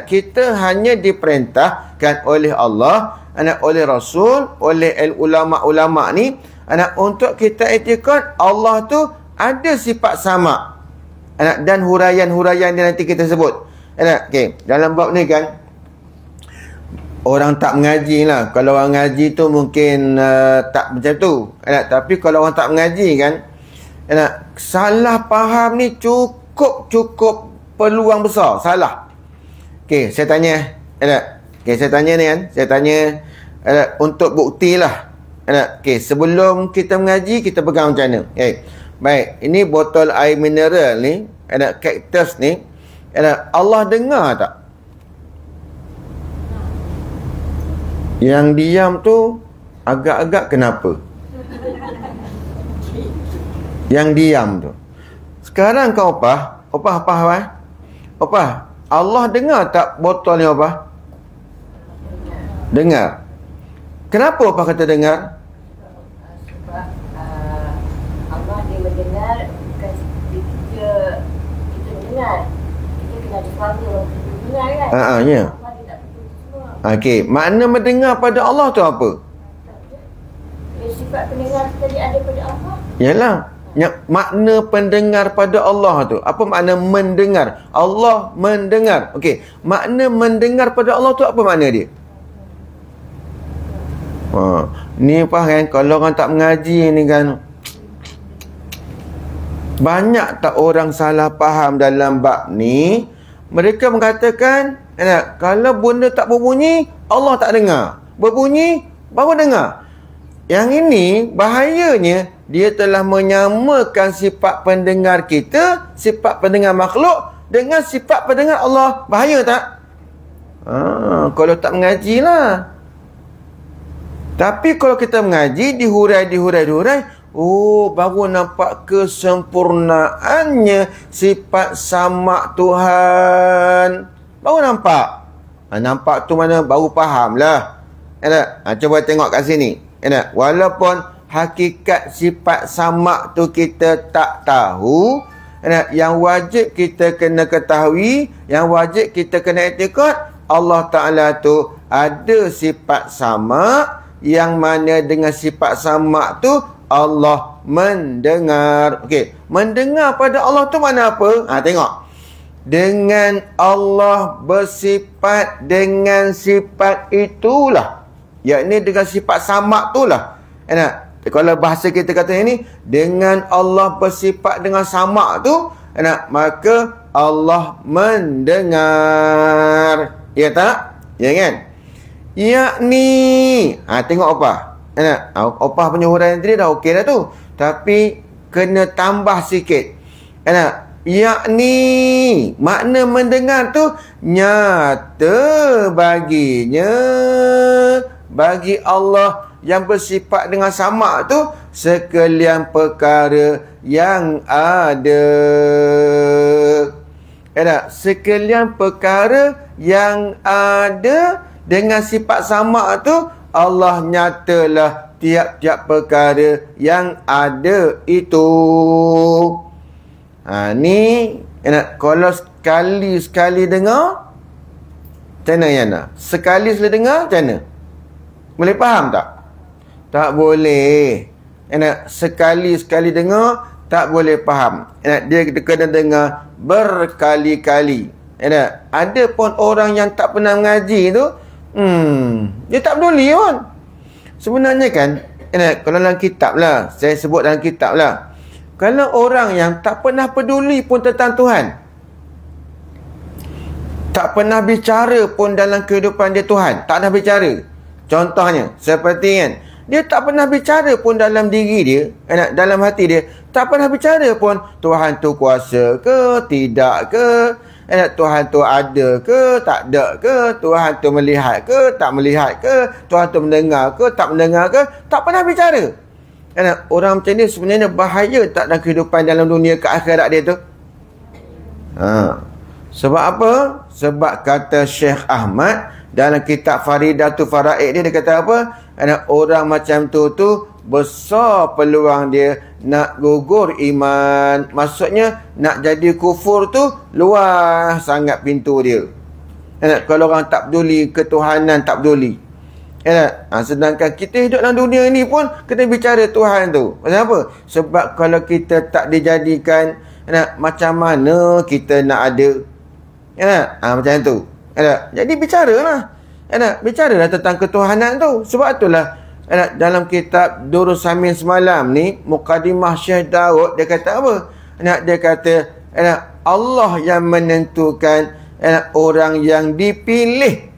Kita hanya diperintahkan oleh Allah, oleh Rasul, oleh ulama-ulama ni, untuk kita etikad Allah tu ada sifat sama. Dan huraian-huraian dia nanti kita sebut. Okay. Dalam bab ni kan, orang tak mengaji lah. Kalau orang ngaji tu mungkin tak macam tu. Tapi kalau orang tak mengaji kan, salah faham ni cukup peluang besar salah. Okey, saya tanya. Okey, saya tanya ni kan. Saya tanya untuk bukti lah. Okey, sebelum kita mengaji, kita pegang macam mana? Okay. Baik, ini botol air mineral ni, kaktus ni, Allah dengar tak? Yang diam tu agak-agak kenapa? Yang diam tu. Sekarang kau opah apa? Opah, Allah dengar tak botol ni opah? Dengar. Kenapa opah kata dengar? Sebab Allah dia mendengar, bukan kita mendengar. Kita kena ada suara orang mendengar kan? Ya. Okey, makna mendengar pada Allah tu apa? Sifat pendengar tadi ada pada Allah. Yalah. Makna pendengar pada Allah tu. Apa makna mendengar? Allah mendengar. Okey, makna mendengar pada Allah tu apa makna dia? Ni kan, kalau orang tak mengaji ni kan, banyak tak orang salah faham dalam bab ni. Mereka mengatakan, kalau benda tak berbunyi, Allah tak dengar. Berbunyi, baru dengar. Yang ini, bahayanya, dia telah menyamakan sifat pendengar kita, sifat pendengar makhluk, dengan sifat pendengar Allah. Bahaya tak? Kalau tak mengaji lah. Tapi kalau kita mengaji, dihurai, baru nampak kesempurnaannya sifat sama Tuhan. Baru nampak. Nampak tu mana baru faham lah. Cuba tengok kat sini. Walaupun hakikat sifat sama tu kita tak tahu, yang wajib kita kena ketahui, yang wajib kita kena etikad, Allah Ta'ala tu ada sifat sama, yang mana dengan sifat sama tu Allah mendengar. Okey, mendengar pada Allah tu mana apa? Tengok. Dengan Allah bersifat dengan sifat itulah, yakni dengan sifat sama itulah. Kalau bahasa kita kata ini, dengan Allah bersifat dengan sama tu, maka Allah mendengar. Ya tak? Ya kan? Yakni, tengok apa? Opah punya huraian tadi dah okey dah tu. Tapi kena tambah sikit. Yakni, makna mendengar tu nyata baginya, bagi Allah yang bersifat dengan sama tu, sekalian perkara yang ada. Sekalian perkara yang ada. Dengan sifat sama tu, Allah nyatalah tiap-tiap perkara yang ada itu. Ni kalau sekali-sekali dengar, macam mana Yana? Sekali-sekali dengar, macam mana? Boleh faham tak? Tak boleh. Sekali-sekali dengar, tak boleh faham. Dia kena dengar berkali-kali. Ada pun orang yang tak pernah mengaji tu, dia tak peduli pun. Sebenarnya kan, kalau dalam kitab lah, saya sebut dalam kitab lah, kalau orang yang tak pernah peduli pun tentang Tuhan, tak pernah bicara pun dalam kehidupan dia Tuhan, tak pernah bicara. Contohnya, seperti kan, dia tak pernah bicara pun dalam diri dia, dalam hati dia, tak pernah bicara pun Tuhan tu kuasa ke, tidak ke, Tuhan tu ada ke, tak ada ke, Tuhan tu melihat ke, tak melihat ke, Tuhan tu mendengar ke, tak mendengar ke, tak pernah bicara. Orang macam ni sebenarnya bahaya tak dalam kehidupan dalam dunia ke akhirat dia tu? Sebab apa? Sebab kata Syekh Ahmad dalam kitab Faridatul Faraid dia kata apa? Orang macam tu besar peluang dia nak gugur iman. Maksudnya nak jadi kufur tu luas sangat pintu dia. Kalau orang tak peduli ketuhanan, tak peduli. Sedangkan kita hidup dalam dunia ni pun kena bicara Tuhan tu. Pasal apa? Sebab kalau kita tak dijadikan, macam mana kita nak ada? Macam tu. Jadi bicaralah. Bicaralah tentang ketuhanan tu. Sebab itulah dalam kitab Durus Samin semalam ni, Muqaddimah Syekh Daud, dia kata apa? Dia kata Allah yang menentukan orang yang dipilih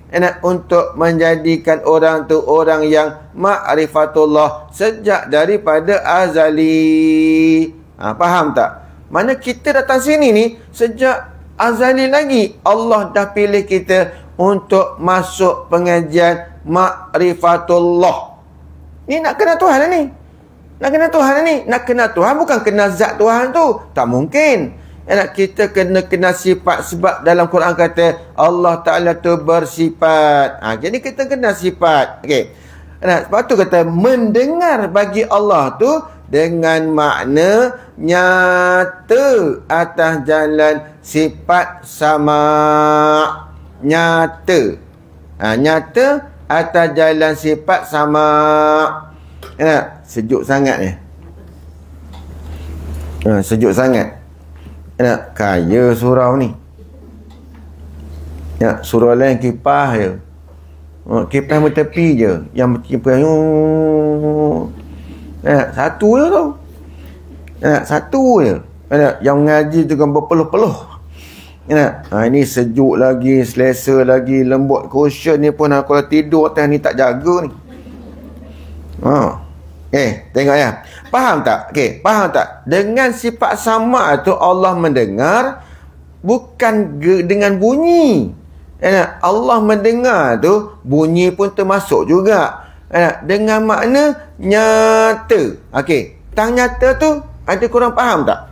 untuk menjadikan orang tu orang yang ma'rifatullah sejak daripada azali. Faham tak? Mana kita datang sini ni sejak azali lagi, Allah dah pilih kita untuk masuk pengajian ma'rifatullah. Ni nak kenal Tuhan lah ni. Nak kenal Tuhan lah ni. Nak kenal Tuhan bukan kenal zat Tuhan tu. Tak mungkin. Kita kena kenal sifat. Sebab dalam Quran kata Allah Ta'ala tu bersifat. Jadi kita kenal sifat. Okay. Sebab tu kata mendengar bagi Allah tu dengan makna nyata atas jalan sifat sama. Nyata. Nyata atas jalan sifat sama. Sejuk sangat ni. Sejuk sangat. Kaya surau ni. Surau lain kipas je. Kipas tepi je. Yang kipas satu je tu. Satu je. Yang mengaji tu kan berpeluh-peluh. Ini sejuk lagi, selesa lagi, lembut. Cushion ni pun kalau tidur atas ni tak jaga ni. Tengok ya. Faham tak? Faham tak? Dengan sifat sama tu Allah mendengar bukan dengan bunyi. Allah mendengar tu bunyi pun termasuk juga. Dengan makna nyata. Tang nyata tu ada korang faham tak?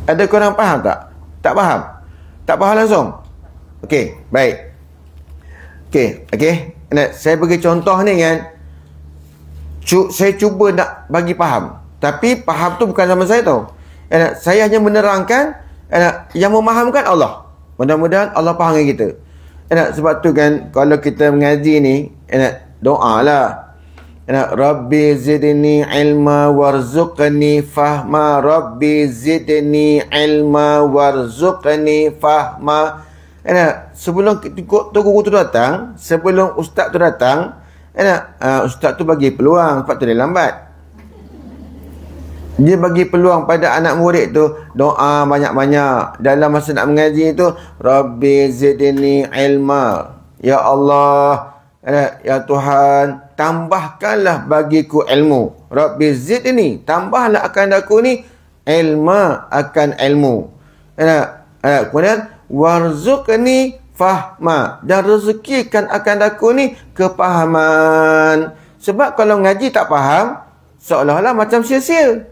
Ada korang faham tak? Tak faham? Tak faham langsung? Baik. Saya bagi contoh ni kan. Saya cuba nak bagi faham. Tapi faham tu bukan sama saya tau. Saya hanya menerangkan. Yang memahamkan Allah. Mudah-mudahan Allah faham dengan kita. Sebab tu kan kalau kita mengaji ni, doa lah. Rabbi zidni ilma warzuqni fahma. Rabbi zidni ilma warzuqni fahma. Sebelum guru tu datang, sebelum ustaz tu datang, ustaz tu bagi peluang. Sebab tu dia lambat. Dia bagi peluang pada anak murid tu doa banyak-banyak. Dalam masa nak mengaji tu, Rabbi zidni ilma. Ya Allah, ya Tuhan, tambahkanlah bagiku ilmu. Rabbi zidni, tambahlah akan aku ni ilma, akan ilmu. Kemudian warzuqni fahma, dan rezekikan akan aku ni kepahaman. Sebab kalau ngaji tak faham, seolah-olah macam sia-sia.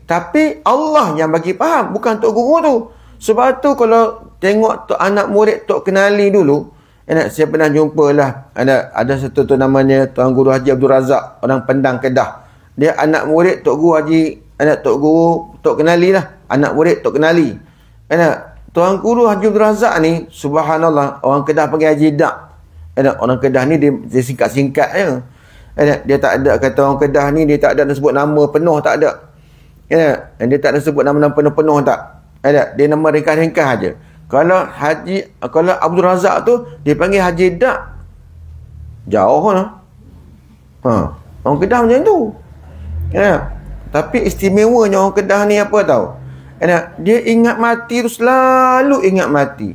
Tapi Allah yang bagi faham, bukan tok guru tu. Sebab tu kalau tengok tok anak murid tok kenali dulu, saya pernah jumpa lah, ada satu tu namanya Tuan Guru Haji Abdul Razak, orang Pendang Kedah. Dia anak murid tok guru Haji, tok guru tok kenali lah, anak murid tok kenali. Tuan Guru Haji Abdul Razak ni, subhanallah, orang Kedah panggil Haji Dak. Orang Kedah ni dia singkat-singkat je. Dia tak ada, kata orang Kedah ni, dia tak ada nak sebut nama penuh, tak ada. Dia tak ada sebut nama-nama penuh-penuh, tak. Dia nama ringkas-ringkas aja. Kalau Abdul Razak tu, dia panggil Haji Dak. Jauh lah. Orang Kedah macam tu. Tapi istimewanya orang Kedah ni apa tahu? Dia ingat mati tu, selalu ingat mati.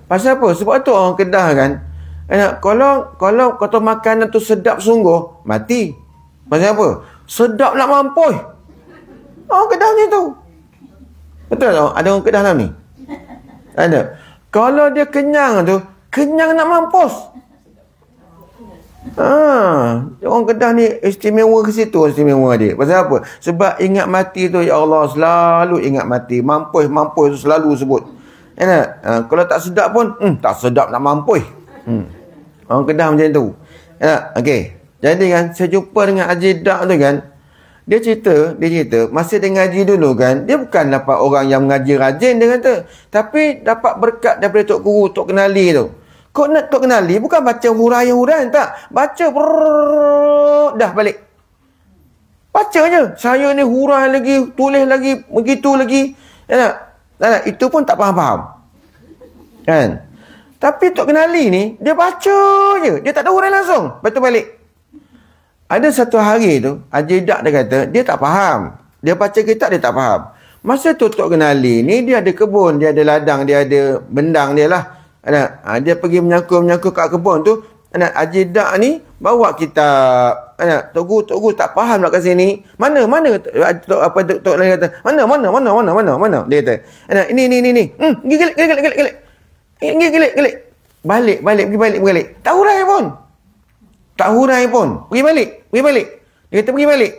Pasal apa? Sebab tu orang Kedah kan, kalau kata makanan tu sedap sungguh, mati. Pasal apa? Sedap nak mampus. Orang Kedah macam tu. Betul tak? Ada orang Kedah dalam ni? Ada. Kalau dia kenyang tu, kenyang nak mampus. Orang Kedah ni istimewa ke situ, istimewa dia. Pasal apa? Sebab ingat mati tu, ya Allah, selalu ingat mati. Mampus tu selalu sebut. Kalau tak sedap pun, tak sedap nak mampus. Orang Kedah macam tu. Jadi kan, saya jumpa dengan Haji Dak tu kan, dia cerita masa dia ngaji dulu kan, dia bukan dapat orang yang mengaji rajin, dia kata, tapi dapat berkat daripada tok guru, tok kenali tu. Kau nak tok kenali, bukan baca huraian-huraian, tak. Baca dah balik. Baca je. Saya ni hurai lagi, tulis lagi, begitu lagi. Itu pun tak faham-faham. Kan? Tapi tok kenali ni, dia baca je. Dia tak ada hurai langsung. Lepas tu balik. Ada satu hari tu, Haji Dak dia kata, dia tak faham. Dia baca kitab, dia tak faham. Masa tu tok kenali ni, dia ada kebun, dia ada ladang, dia ada bendang dia lah. Dia pergi menyangkut kat kebun tu. Haji Dak ni bawa kitab. Tok guru tak faham nak kat sini. Mana tok lain kata, mana dia kata, ini gilik. Balik. Tak hurai pun. Pergi balik. Dia kata pergi balik.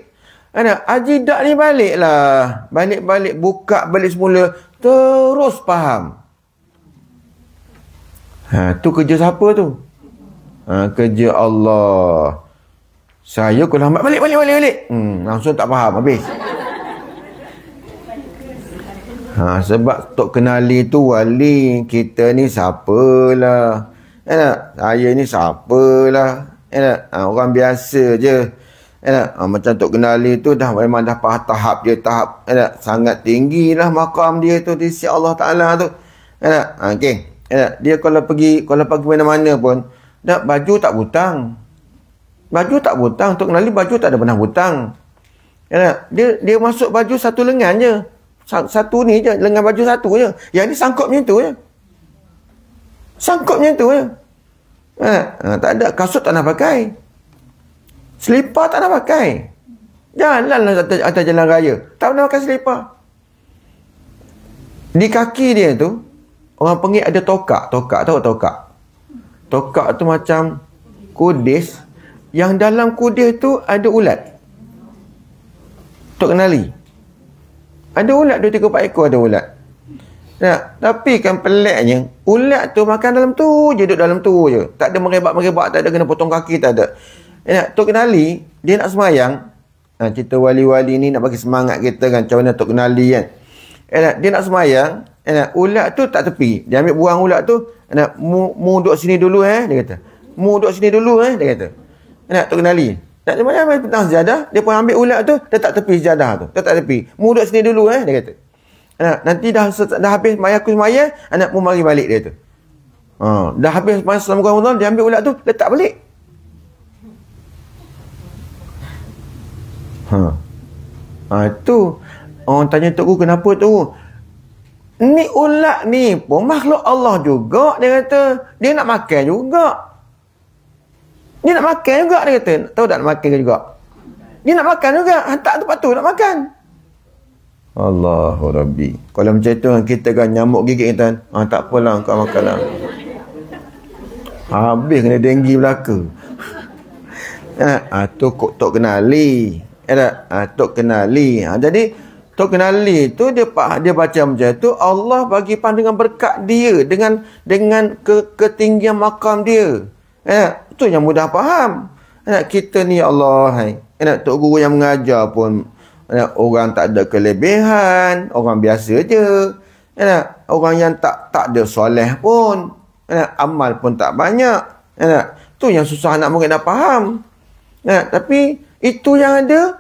Haji Dak ni baliklah. Balik buka balik semula, terus faham. Tu kerja siapa tu? Kerja Allah. Saya kalau lambat balik. Langsung tak faham habis. Sebab tok kenali tu wali, kita ni siapalah. Saya ni siapalah. Orang biasa je. Macam tok kenali tu dah memang dah tahap dia, tahap sangat tinggi lah makam dia tu di sisi Allah Ta'ala tu. Okey. Dia kalau pergi mana-mana pun, baju tak butang. Baju tak butang. Tok Kenali baju tak ada pernah butang. Dia masuk baju satu lengan je. Satu ni je, lengan baju satu je. Yang ni sangkut macam tu je. Sangkut macam tu je. Tak ada. Kasut tak nak pakai. Selipar tak nak pakai. Jalanlah atas jalan raya. Tak pernah pakai selipar. Di kaki dia tu, orang panggil ada tokak. Tokak, tahu tokak? Tokak tu macam kudis. Yang dalam kudis tu ada ulat. Tok Kenali. Ada ulat, 2-3-4 ekor ada ulat. Tapi kan peliknya, ulat tu makan dalam tu je, duduk dalam tu je. Tak ada merebak-merebak, tak ada kena potong kaki, tak ada. Tok Kenali, dia nak semayang. Cerita wali-wali ni nak bagi semangat kita kan, macam mana Tok Kenali kan. Dia nak semayang, ulat tu tak tepi. Dia ambil buang ulat tu, mu duduk sini dulu dia kata. Mu duduk sini dulu dia kata. Tok Kenali. Tak semayang main petang sejadah, dia pun ambil ulat tu, dia tak tepi sejadah tu. Dia tak tepi. Mu duduk sini dulu dia kata. Nanti dah habis aku semayang, mu mari balik dia tu. Dah habis semayang selama Ramadan, dia ambil ulat tu, letak balik. Tu orang tanya Tok Guru, kenapa tu? Ni ulat ni pun makhluk Allah juga, dia kata. Dia nak makan juga. Dia nak makan juga, dia kata. Tahu tak nak makan juga? Dia nak makan juga. Hantar tempat tu nak makan. Allahu Rabbi. Kalau macam tu kita kan nyamuk gigit kita. Tak apalah, kau makanlah. Habis kena denggi belaka. Tok Kenali. Tok Kenali. Jadi Tok Kenali tu dia baca macam tu, Allah bagi pandangan berkat dia dengan ketinggian makam dia. Itu yang mudah faham. Kita ni Allah, Tok Guru yang mengajar pun orang tak ada kelebihan, orang biasa je. Orang yang tak ada soleh pun, amal pun tak banyak. Tu yang susah anak murid nak faham. Tapi itu yang ada.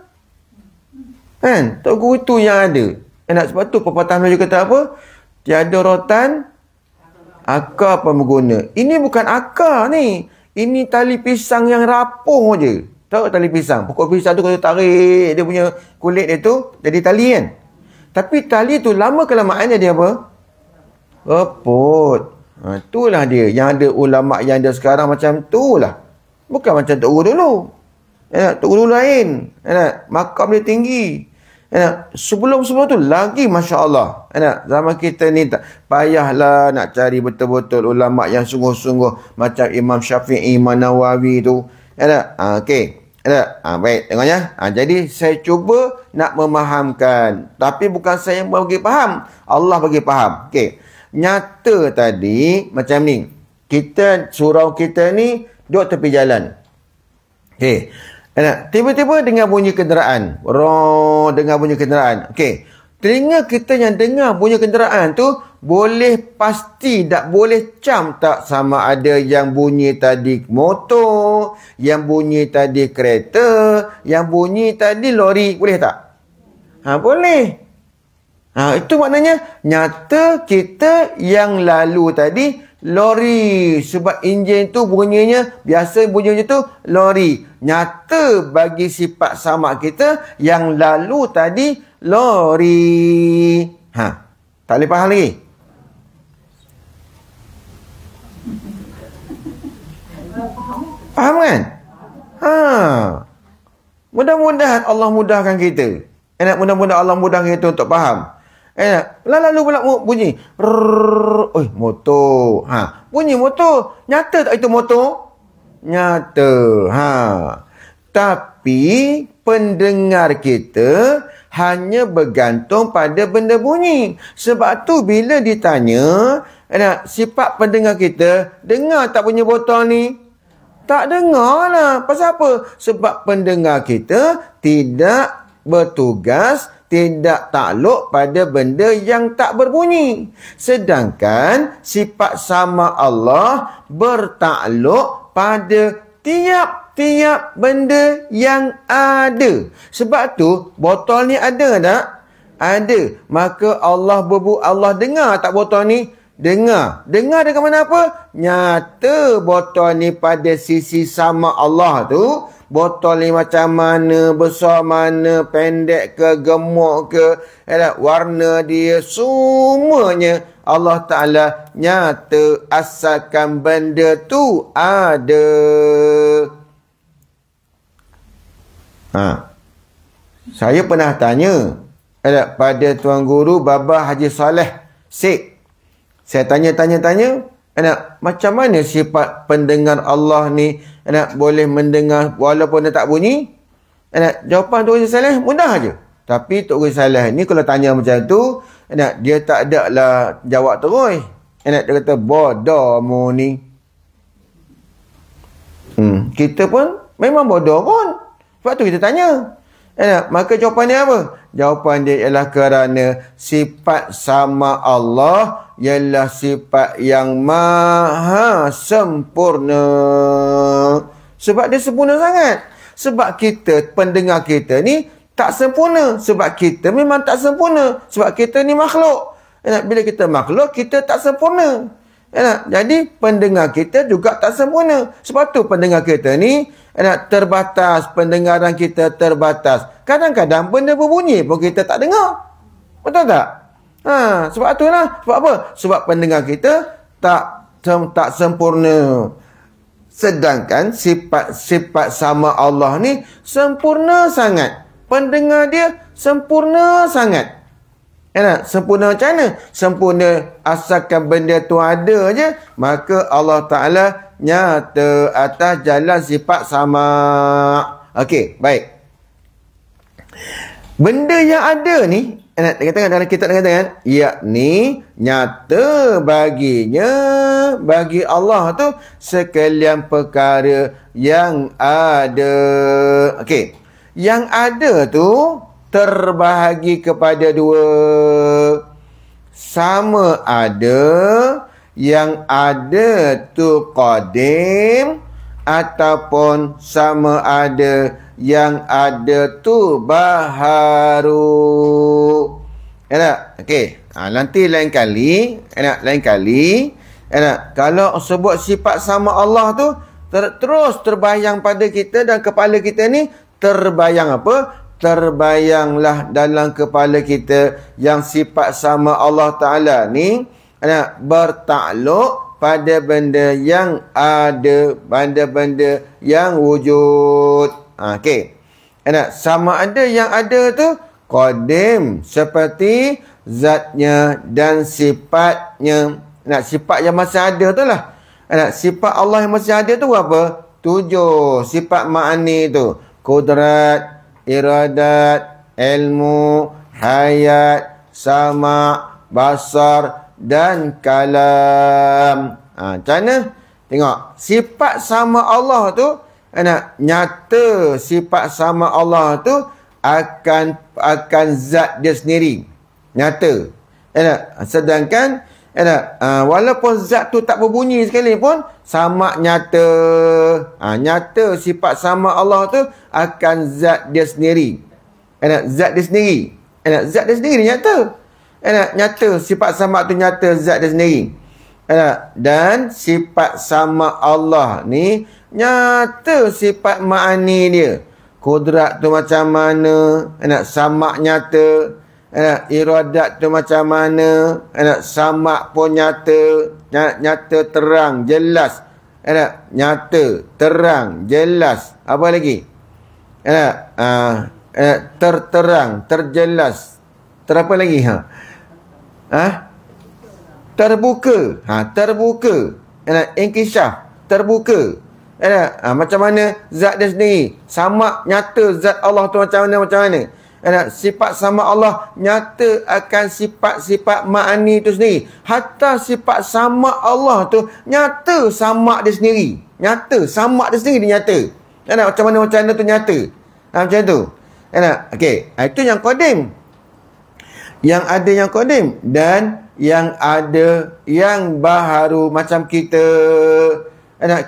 Tok Guru itu yang ada. Sebab tu pepatah Melayu kata apa? Tiada rotan, akar pun berguna. Ini bukan akar ni. Ini tali pisang yang rapuh je. Tahu tali pisang? Pokok pisang tu kalau tarik dia punya kulit dia tu, jadi tali kan? Tapi tali tu lama kelamaannya dia apa? Reput. Itulah dia. Yang ada ulama yang ada sekarang macam tu lah. Bukan macam Tok Guru dulu. Tok Guru lain. Makam dia tinggi. Sebelum tu lagi Masya Allah. Zaman kita ni tak payahlah nak cari betul-betul ulama yang sungguh-sungguh macam Imam Syafi'i, Imam Nawawi tu. Okey. Baik, tengoknya. Jadi saya cuba nak memahamkan, tapi bukan saya yang bagi faham, Allah bagi faham. Okey. Nyata tadi macam ni. Kita surau kita ni duduk tepi jalan. Okey. Tiba-tiba dengar bunyi kenderaan. Dengar bunyi kenderaan. Okey. Telinga kita yang dengar bunyi kenderaan tu boleh pasti tak, boleh cam tak sama ada yang bunyi tadi motor, yang bunyi tadi kereta, yang bunyi tadi lori, boleh tak? Boleh. Itu maknanya nyata kita yang lalu tadi lori, sebab enjin tu bunyinya biasa bunyinya tu lori. Nyata bagi sifat sama kita yang lalu tadi lori. Tak boleh faham lagi? Faham kan? Mudah-mudahan Allah mudahkan kita. Mudah-mudahan Allah mudahkan kita untuk faham. Lalu pula bunyi motor. Bunyi motor. Nyata tak itu motor? Nyata. Tapi pendengar kita hanya bergantung pada benda bunyi. Sebab tu bila ditanya, sifat pendengar kita, dengar tak bunyi botol ni? Tak dengar lah. Pasal apa? Sebab pendengar kita tidak bertugas, tidak takluk pada benda yang tak berbunyi. Sedangkan sifat sama Allah bertakluk pada tiap-tiap benda yang ada. Sebab tu botol ni ada tak? Ada. Maka Allah dengar tak botol ni? Dengar. Dengar dengan mana apa? Nyata botol ni pada sisi sama Allah tu. Botol ni macam mana, besar mana, pendek ke, gemuk ke, warna dia, semuanya Allah Ta'ala nyata asalkan benda tu ada. Saya pernah tanya pada Tuan Guru Baba Haji Saleh Sik. Saya tanya, macam mana sifat pendengar Allah ni boleh mendengar walaupun dia tak bunyi? Jawapan Tok Guru Saleh mudah aja. Tapi Tok Guru Saleh ni kalau tanya macam tu, dia tak ada lah jawab terus. Dia kata, bodoh mu ni. Kita pun memang bodoh pun. Sebab tu kita tanya. Maka jawapan dia apa? Jawapan dia ialah kerana sifat sama Allah ialah sifat yang maha sempurna. Sebab dia sempurna sangat. Sebab kita, pendengar kita ni tak sempurna. Sebab kita memang tak sempurna. Sebab kita ni makhluk. Bila kita makhluk, kita tak sempurna. Jadi pendengar kita juga tak sempurna. Sebab tu pendengar kita ni terbatas. Pendengaran kita terbatas. Kadang-kadang benda berbunyi pun kita tak dengar. Betul tak? Sebab itulah. Sebab apa? Sebab pendengar kita tak sempurna. Sedangkan sifat sama Allah ni sempurna sangat. Pendengar dia sempurna sangat. Sempurna macam mana? Sempurna asalkan benda tu ada je, maka Allah Ta'ala nyata atas jalan sifat sama. Okey, baik. Benda yang ada ni, katakan dalam kitab katakan, yakni nyata baginya, bagi Allah tu sekalian perkara yang ada. Okey. Yang ada tu terbahagi kepada dua. Sama ada yang ada tu qadim ataupun sama ada yang ada tu baharu. Okey. Nanti lain kali, kalau sebut sifat sama Allah tu terus terbayang pada kita dan kepala kita ni terbayang apa? Terbayanglah dalam kepala kita yang sifat sama Allah Ta'ala ni bertakluk pada benda yang ada, benda-benda yang wujud. Okey. Sama ada yang ada tu qadim, seperti zatnya dan sifatnya. Sifat yang masih ada tu lah. Sifat Allah yang masih ada tu apa? 7 sifat ma'ani tu. Kudrat, iradat, ilmu, hayat, sama, basar dan kalam. Macam mana? Tengok. Sifat sama Allah tu, nyata sifat sama Allah tu akan zat dia sendiri. Nyata. Sedangkan walaupun zat tu tak berbunyi sekalipun, sama nyata. Nyata sifat sama Allah tu akan zat dia sendiri. Zat dia sendiri. Zat dia sendiri nyata. Nyata sifat sama tu nyata zat dia sendiri. Dan sifat sama Allah ni nyata sifat ma'ani dia. Kudrat tu macam mana? Sama nyata. Iradat tu macam mana? Sama pun nyata. Nyata, terang, jelas. Nyata, terang, jelas. Apa lagi? Terterang, terjelas. Terapa lagi? Terbuka. Terbuka. Inkishaf, terbuka. Macam mana zat dia sendiri? Sama nyata zat Allah tu macam mana? Sifat sama Allah nyata akan sifat-sifat ma'ani tu sendiri. Hatta sifat sama Allah tu nyata sama dia sendiri. Nyata, sama dia sendiri dia nyata. Macam mana tu nyata. Macam tu. Okey, itu yang qadim. Yang ada yang qadim dan yang ada yang baharu macam kita.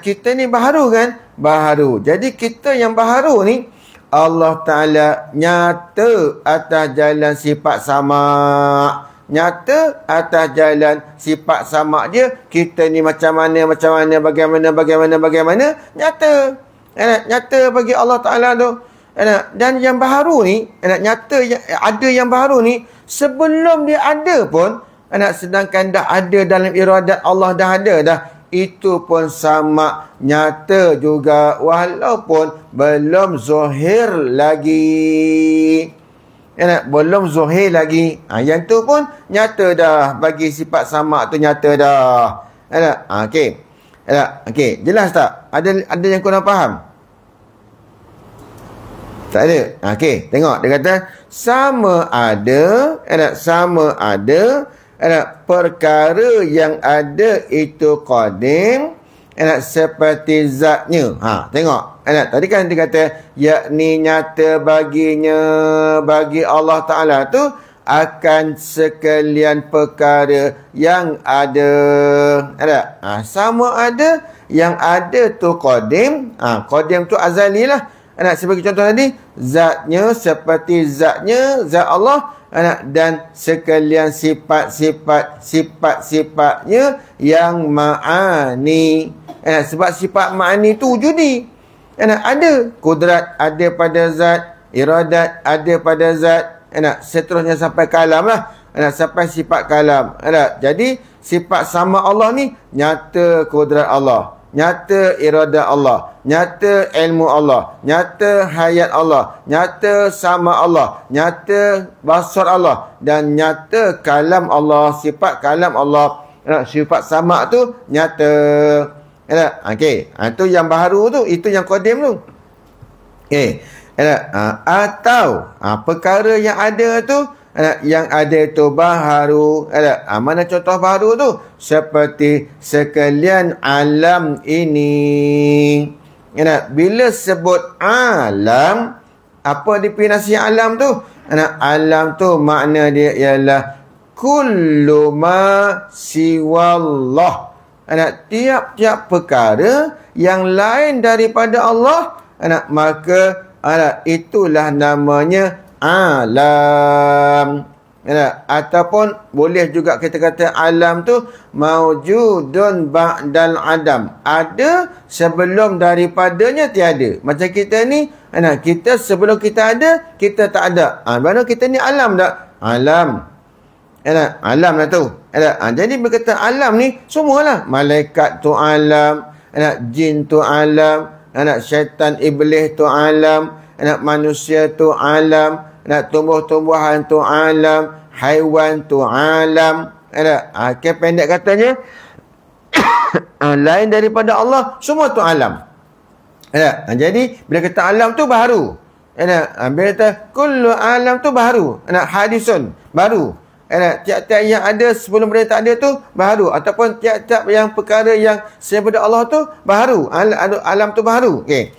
Kita ni baharu kan? Baharu. Jadi kita yang baharu ni Allah Ta'ala nyata atas jalan sifat sama. nyata atas jalan sifat sama dia. Kita ni macam mana, bagaimana, nyata. Nyata bagi Allah Ta'ala tu. Dan yang baharu ni, nyata ada yang baharu ni, sebelum dia ada pun, sedangkan dah ada dalam iradat Allah, dah ada dah. Itu pun sama nyata juga walaupun belum zuhir lagi. Belum zuhir lagi. Yang tu pun nyata dah. Bagi sifat sama tu nyata dah. Okey. Okey, jelas tak? Ada yang kurang faham? Tak ada. Okey, tengok dia kata sama ada perkara yang ada itu qadim seperti zatnya. Tengok. Tadi kan dia kata yakni nyata baginya, bagi Allah Ta'ala tu akan sekalian perkara yang ada. Sama ada yang ada tu qadim. Qadim tu azali lah. Sebagai contoh tadi, zatnya seperti zatnya zat Allah, dan sekalian sifat-sifatnya yang ma'ani. Sebab sifat ma'ani tu wujudi. Ada kudrat ada pada zat, iradat ada pada zat, seterusnya sampai kalam lah. Sampai sifat kalam. Jadi sifat sama Allah ni nyata kudrat Allah, nyata iradat Allah, nyata ilmu Allah, nyata hayat Allah, nyata sama Allah, nyata basar Allah, dan nyata kalam Allah, sifat kalam Allah. Sifat sama tu nyata. Okey, itu yang baharu tu, itu yang qadim tu. Okey. Atau perkara yang ada tu, yang ada tu baharu. Mana contoh baharu tu? Seperti sekalian alam ini. Bila sebut alam, apa definisi alam tu? Alam tu makna dia ialah kullu ma siwallah. Tiap-tiap perkara yang lain daripada Allah, maka itulah namanya alam. Ataupun boleh juga kita kata alam tu maujudun ba'dal adam. Ada sebelum daripadanya tiada. Macam kita ni, kita sebelum kita ada, kita tak ada. Baru kita ni alam tak? Alam. Alam lah tu. Jadi berkata alam ni semualah. Malaikat tu alam, jin tu alam, syaitan iblis tu alam, manusia tu alam, tumbuh-tumbuhan tu alam, haiwan tu alam. Pendek katanya lain daripada Allah, semua tu alam. Jadi bila kata alam tu baru, bila kata kullu alam tu baru, hadisun baru. Tiap-tiap yang ada sebelum mereka tak ada tu baharu, ataupun tiap-tiap yang perkara yang daripada Allah tu baharu. Alam tu baharu. Okey.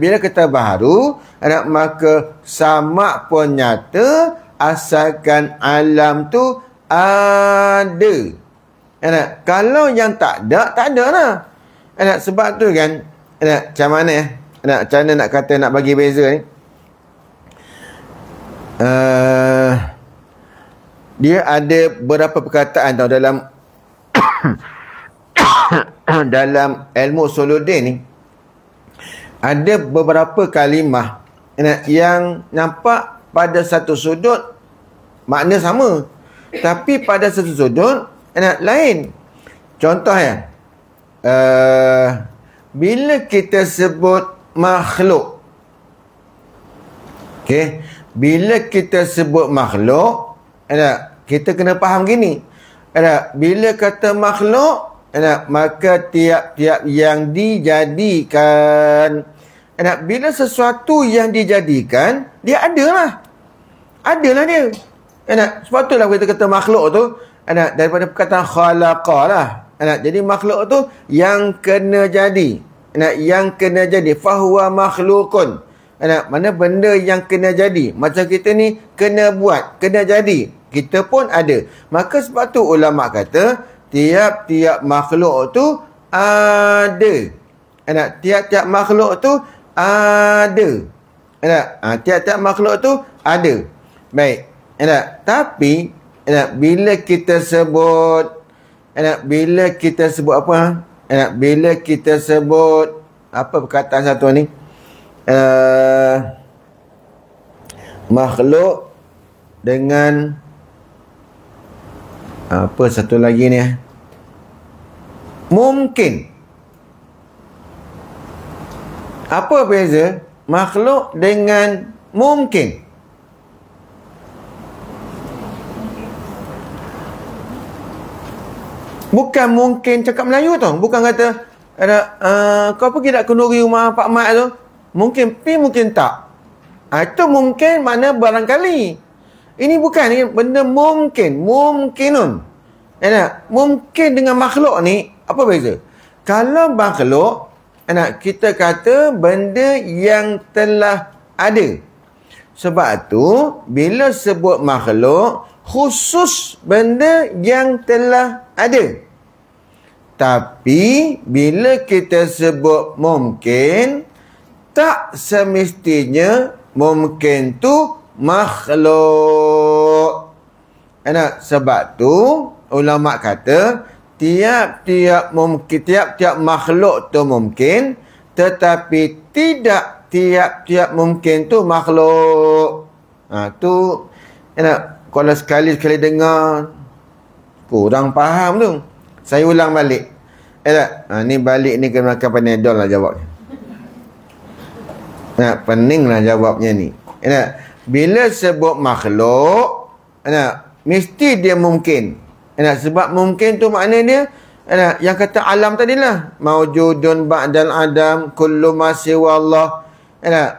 Bila kita baharu, maka sama pun nyata asalkan alam tu ada. Kalau yang tak ada, tak ada lah. Sebab tu kan, macam mana macam mana nak kata, nak bagi beza ni. Dia ada beberapa perkataan tau dalam dalam ilmu usuluddin ni. Ada beberapa kalimah yang nampak pada satu sudut makna sama, tapi pada satu sudut lain. Contoh bila kita sebut makhluk, okey, bila kita sebut makhluk, kita kena faham gini. Bila kata makhluk, maka tiap-tiap yang dijadikan. Bila sesuatu yang dijadikan, dia adalah. Adalah dia. Sebab itulah kita kata makhluk tu, daripada perkataan khalaqa lah. Jadi makhluk tu yang kena jadi. Yang kena jadi. Fahuwa makhlukun. Mana benda yang kena jadi. Macam kita ni kena buat, kena jadi. Kita pun ada. Maka sebab tu ulama kata tiap-tiap makhluk tu ada. Tiap-tiap makhluk tu ada. Tiap-tiap makhluk tu ada. Baik. Tapi bila kita sebut apa? Bila kita sebut apa perkataan satu ni? Makhluk dengan apa satu lagi ni? Mungkin. Apa beza makhluk dengan mungkin? Bukan mungkin cakap Melayu tu. Bukan kata kau pergi tak kenduri rumah Pak Mat tu? Mungkin pi, mungkin tak. Itu mungkin mana barangkali. Ini bukan, ini benda mungkin. Mungkinun. Mungkin dengan makhluk ni apa beza? Kalau makhluk, kita kata benda yang telah ada. Sebab tu bila sebut makhluk, khusus benda yang telah ada. Tapi bila kita sebut mungkin, tak semestinya mungkin tu makhluk. Sebab tu ulama kata tiap-tiap makhluk tu mungkin, tetapi tidak tiap-tiap mungkin tu makhluk. Tu kalau sekali-sekali dengar kurang faham tu. Saya ulang balik. Ni balik ni kena makan Panadol lah jawabnya. Pening lah jawabnya ni. Bila sebut makhluk, mesti dia mungkin. Sebab mungkin tu makna dia yang kata alam tadilah. Maujudun ba'dal adam kullu ma siwa Allah.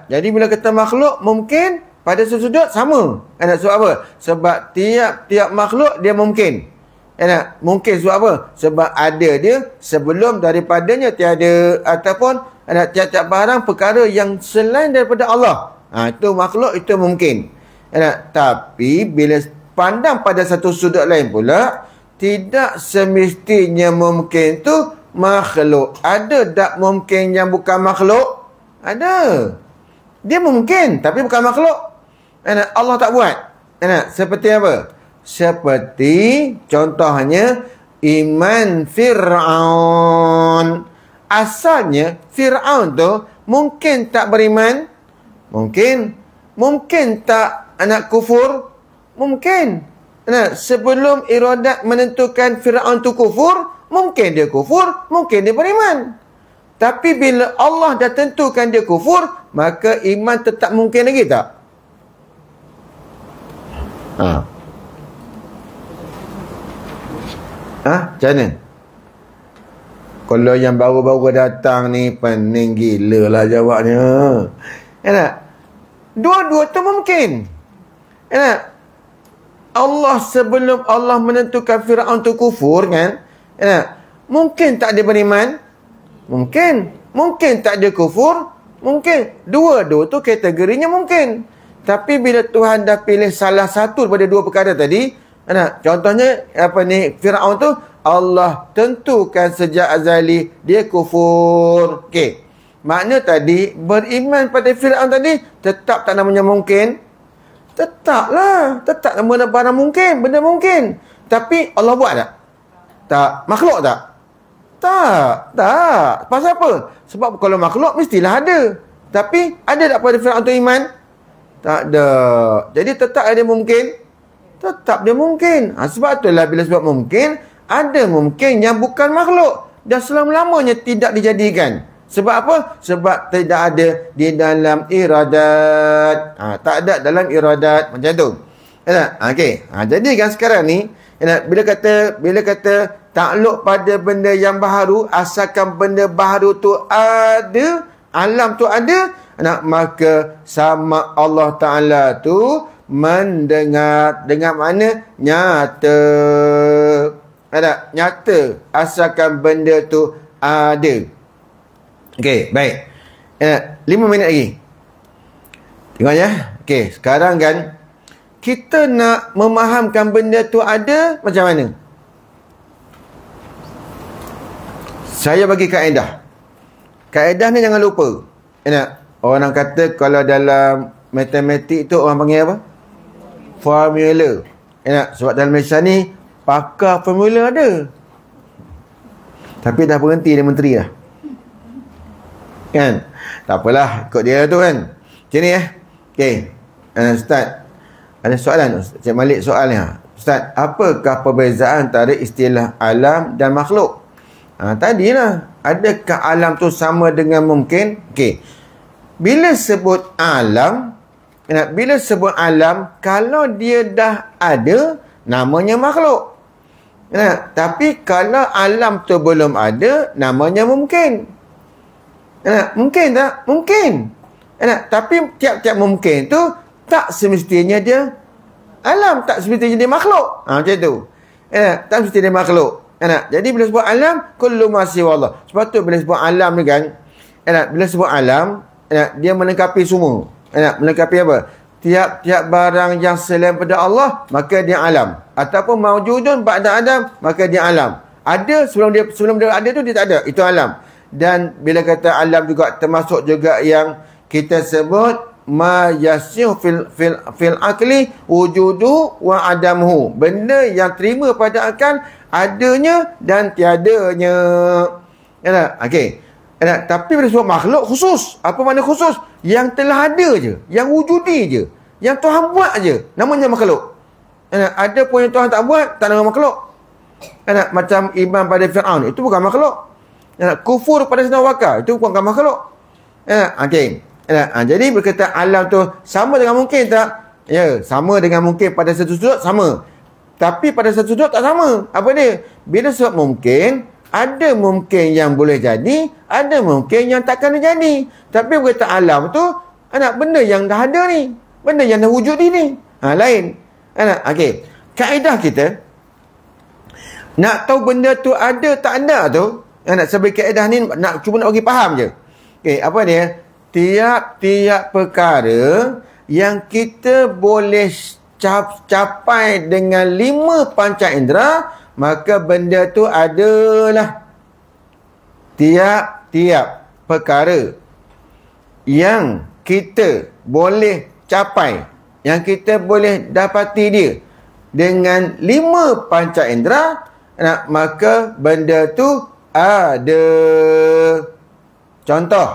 Jadi bila kata makhluk, mungkin pada sudut sama. Sebab apa? Sebab tiap-tiap makhluk dia mungkin. Mungkin sebab apa? Sebab ada dia sebelum daripadanya tiada. Ataupun tiap-tiap barang perkara yang selain daripada Allah. Itu makhluk, itu mungkin. Tapi bila pandang pada satu sudut lain pula, tidak semestinya mungkin tu makhluk. Ada tak mungkin yang bukan makhluk? Ada. Dia mungkin tapi bukan makhluk. Allah tak buat. Seperti apa? Seperti contohnya iman Fir'aun. Asalnya Fir'aun tu mungkin tak beriman? Mungkin. Mungkin tak anak kufur? Mungkin. Sebelum iradat menentukan Fir'aun tu kufur, mungkin dia kufur, mungkin dia beriman. Tapi bila Allah dah tentukan dia kufur, maka iman tetap mungkin lagi tak? Macam mana? Kalau yang baru-baru datang ni, pening gila lah jawabnya. Dua-dua tu mungkin. Allah sebelum Allah menentukan Fir'aun tu kufur kan, mungkin tak dia beriman? Mungkin. Mungkin tak dia kufur? Mungkin. Dua-dua tu kategorinya mungkin. Tapi bila Tuhan dah pilih salah satu daripada dua perkara tadi, contohnya Fir'aun tu Allah tentukan sejak azali dia kufur. Okey. Makna tadi beriman pada Fir'aun tadi tetap tak namanya mungkin. Tetaplah. Tetap nama barang mungkin, benda mungkin. Tapi Allah buat tak? Tak. Makhluk tak? Tak. Pasal apa? Sebab kalau makhluk mestilah ada. Tapi ada tak pada Fir'aun tu iman? Tak ada. Jadi tetap ada mungkin? Tetap dia mungkin. Sebab itulah bila sebab mungkin, ada mungkin yang bukan makhluk. Dan selama-lamanya tidak dijadikan. Sebab apa? Sebab tidak ada di dalam iradat. Tak ada dalam iradat. Macam tu. Okey. Jadi kan sekarang ni, bila kata takluk pada benda yang baharu, asalkan benda baharu tu ada, alam tu ada, maka sama Allah Ta'ala tu mendengar. Dengar mana? Nyata. Nyata. Asalkan benda tu ada. Okey, baik. 5 minit lagi. Tengok ya. Okey, sekarang kan kita nak memahamkan benda tu ada macam mana? Saya bagi kaedah. Kaedah ni jangan lupa. Orang kata kalau dalam matematik tu orang panggil apa? Formula. Sebab dalam Malaysia ni pakar formula ada. Tapi dah berhenti dia menteri lah. Kan? Tak apalah, ikut dia tu kan. Macam ni Okey. Ustaz, ada soalan. Cik Malik soalnya. Ustaz, apakah perbezaan antara istilah alam dan makhluk? Tadilah, adakah alam tu sama dengan mungkin? Okey. Bila sebut alam, kalau dia dah ada, namanya makhluk. Tapi kalau alam tu belum ada, namanya mungkin. Mungkin tak? Mungkin. Tapi tiap-tiap mungkin tu tak semestinya dia alam, tak semestinya dia makhluk. Macam tu. Tak semestinya dia makhluk. Jadi bila sebut alam, kullu ma siwa Allah. Sebab tu bila sebut alam ni kan, bila sebut alam, dia melengkapi semua. Melengkapi apa? Tiap-tiap barang yang selain pada Allah, maka dia alam. Ataupun mawjudun ba'da adam, maka dia alam. Ada sebelum dia ada tu dia tak ada. Itu alam. Dan bila kata alam juga termasuk juga yang kita sebut ma yasih fil akli wujudu wa adamuhu. Benda yang terima pada akal adanya dan tiadanya. Okey. Tapi bila sebut makhluk khusus. Apa makna khusus? Yang telah ada je, yang wujudi je, yang Tuhan buat je, namanya makhluk. Ada pun yang Tuhan tak buat, tak nama makhluk. Macam iman pada Fir'aun, itu bukan makhluk. Kufur pada Sayyidina Abu Bakar, itu bukan makhluk. Okey. Jadi berkata alam tu sama dengan mungkin tak? Ya, sama dengan mungkin pada satu sudut sama. Tapi pada satu sudut tak sama. Apa dia? Bila sebab mungkin, ada mungkin yang boleh jadi, ada mungkin yang takkan jadi. Tapi berkata alam tu, benda yang dah ada ni, benda yang dah wujud ni. Lain. Okey. Kaedah kita, nak tahu benda tu ada tak ada tu, sebagai kaedah ni, cuba nak bagi faham je. Okey, apa dia? Tiap-tiap perkara yang kita boleh capai dengan 5 panca indera, maka benda tu adalah. Tiap-tiap perkara yang kita boleh capai, yang kita boleh dapati dia dengan 5 panca indera, maka benda tu ada. Contoh,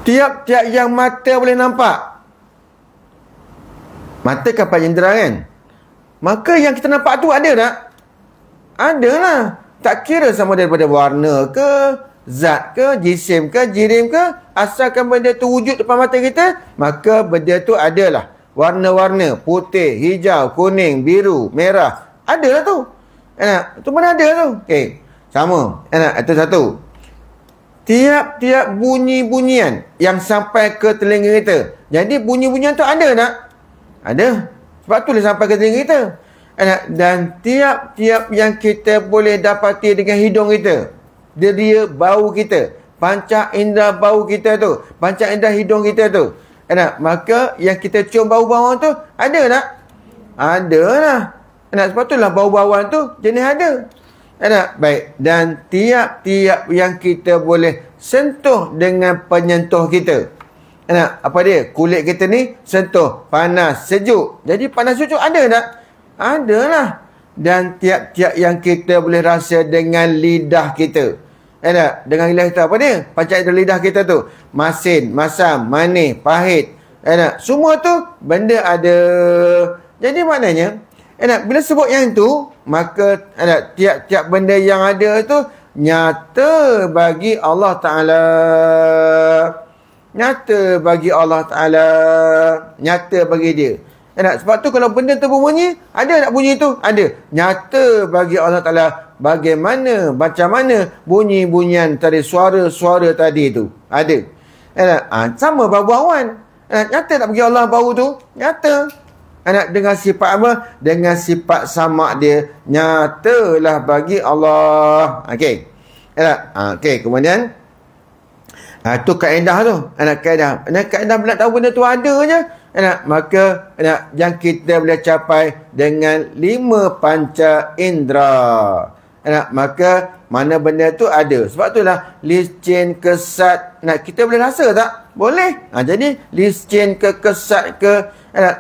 tiap-tiap yang mata boleh nampak, mata kan panca indera kan, maka yang kita nampak tu ada tak? Ada lah. Tak kira sama daripada warna ke, zat ke, jisim ke, jirim ke, asalkan benda tu wujud depan mata kita, maka benda tu adalah. Warna-warna, putih, hijau, kuning, biru, merah, ada lah tu. Itu mana ada tu? Okey, sama. Itu satu. Tiap-tiap bunyi-bunyian yang sampai ke telinga kita. Jadi bunyi-bunyian tu ada tak? Ada. Sebab tu dia sampai ke telinga kita. Dan tiap-tiap yang kita boleh dapati dengan hidung kita, dia bau kita, panca indera bau kita tu, panca indera hidung kita tu, maka yang kita cium bau-bauan tu ada tak? Ada lah. Sebab tu lah bau-bauan tu jenis ada. Baik. Dan tiap-tiap yang kita boleh sentuh dengan penyentuh kita. Apa dia? Kulit kita ni sentuh, panas, sejuk. Jadi panas sejuk ada tak? Ada lah. Dan tiap-tiap yang kita boleh rasa dengan lidah kita. Dengan lidah kita apa dia? Panca indera lidah kita tu. Masin, masam, manis, pahit. Semua tu benda ada. Jadi maknanya, bila sebut yang tu, maka tiap-tiap benda yang ada tu nyata bagi Allah Ta'ala. Nyata bagi Allah Ta'ala. Nyata bagi dia. Sebab tu kalau benda tu berbunyi, ada tak bunyi tu? Ada. Nyata bagi Allah Ta'ala. Bagaimana, macam mana bunyi-bunyian tadi, suara-suara tadi tu. Ada. Sama bau-bauan. Nyata tak bagi Allah bau tu? Nyata. Dengan sifat apa? Dengan sifat sama dia. Nyatalah bagi Allah. Okey. Okey, kemudian tu kaedah tu. Kaedah. Kaedah nak tahu benda tu ada je. Maka yang kita boleh capai dengan 5 panca indera. Maka mana benda tu ada. Sebab itulah licin, kesat, kita boleh rasa tak? Boleh. Jadi licin ke, kesat ke,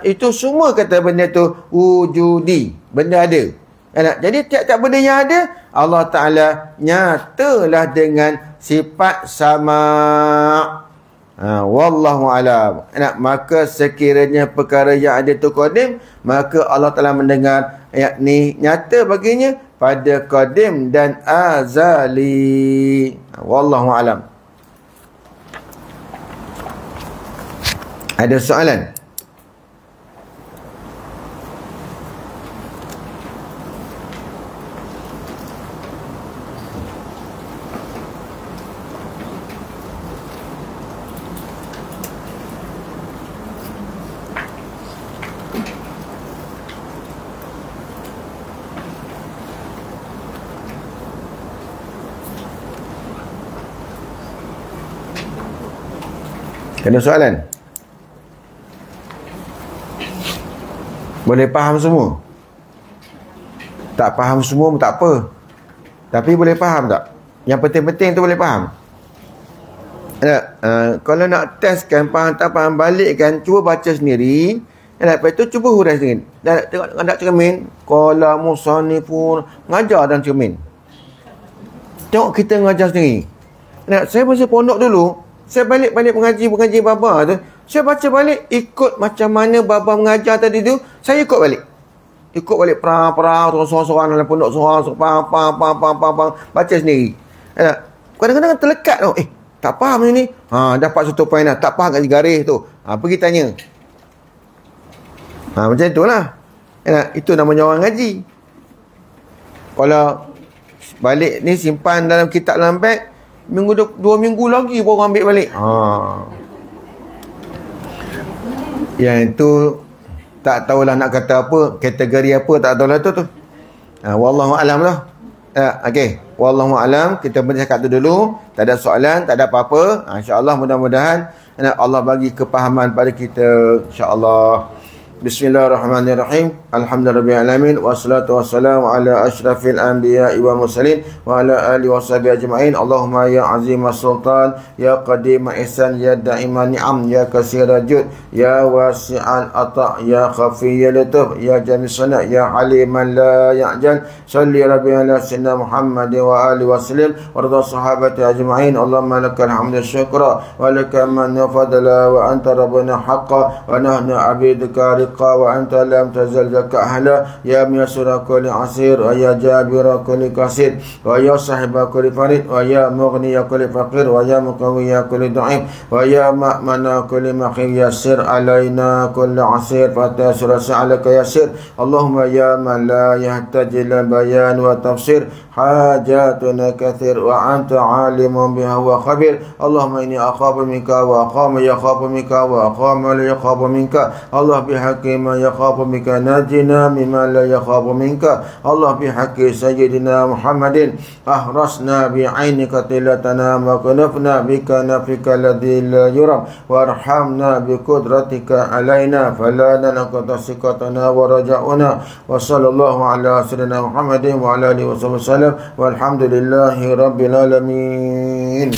Itu semua kata benda tu wujudi, benda ada. Jadi tiap-tiap benda yang ada, Allah Ta'ala nyatalah dengan sifat sama. Wallahu alam. Maka sekiranya perkara yang ada tu qadim, maka Allah Ta'ala mendengar yakni nyata baginya pada qadim dan azali. Wallahu alam. Ada soalan? Ada soalan? Boleh faham semua? Tak faham semua pun tak apa. Tapi boleh faham tak? Yang penting-penting tu boleh faham. Kalau nak testkan faham tak faham balik kan, cuba baca sendiri. Lepas tu cuba hurai sendiri. Tengok nak cermin. Qala musannifun, ngajar dalam cermin. Tengok kita ngajar sendiri. Saya masa pondok dulu, saya balik-balik mengaji baba tu, saya baca balik ikut macam mana baba mengajar tadi tu, saya ikut balik. Ikut balik perang sorang-sorang dalam pondok, sorang pang baca sendiri. Kadang-kadang terlekat tau. Tak faham ni. Dapat satu poin dah, tak faham kat garis tu. Pergi tanya. Macam itulah. Itu namanya orang ngaji. Kalau balik ni simpan dalam kitab dalam beg, dua minggu lagi baru ambil balik. Yang itu tak tahulah nak kata apa, kategori apa, tak tahulah tu. Wallahu alam lah. Okey, wallahu alam. Kita bercakap tu dulu. Tak ada soalan, tak ada apa-apa. InsyaAllah mudah-mudahan Allah bagi kepahaman pada kita, insyaAllah. Bismillahirrahmanirrahim. Alhamdulillahirrahmanirrahim. Wassalatu wassalamu ala ashrafil anbiya'i wa mursalin wa ala alihi wa sahbihi ajma'in. Allahumma ya azimah sultan, ya qadimah ihsan, ya da'imah ni'am, ya kasirah jud, ya wasi'al ata', ya khafiyya lutuf, ya jamisana, ya aliman la ya'jal. Salli rabbi ala sayyidina Muhammad wa alihi wa sallim wa rida sahabati ajma'in. Allahumma lakal hamdu syukra wa lakal manna fadla wa anta rabbuna haqqa wa nahnu abiduka وأنت لم تزل لك أهلا يا ميسر كل عسير ويا جابر كل كسير ويا صاحب كل فريد ويا مغني كل فقير ويا مقوي كل ضعيف ويا مأمن كل مخير يسر علينا كل عسير فتيسر سعلك يسير اللهم يا من لا يحتاج إلى بيان وتفسير حاجاتنا كثير وأنت عالم بها وخبير اللهم إني أخاف منك وأقام يخاف منك وأقام لا يخاف منك الله بحق ما يخاف منك نجنا مما لا يخاف منك الله بحق سيدنا محمد أحرسنا بعينك طيلتنا وكنفنا بك نفك الذي لا يرام وارحمنا بقدرتك علينا فلا ننقض ثقتنا ورجاؤنا وصلى الله على سيدنا محمد وعلى آله وصحبه وسلم والحمد لله رب العالمين.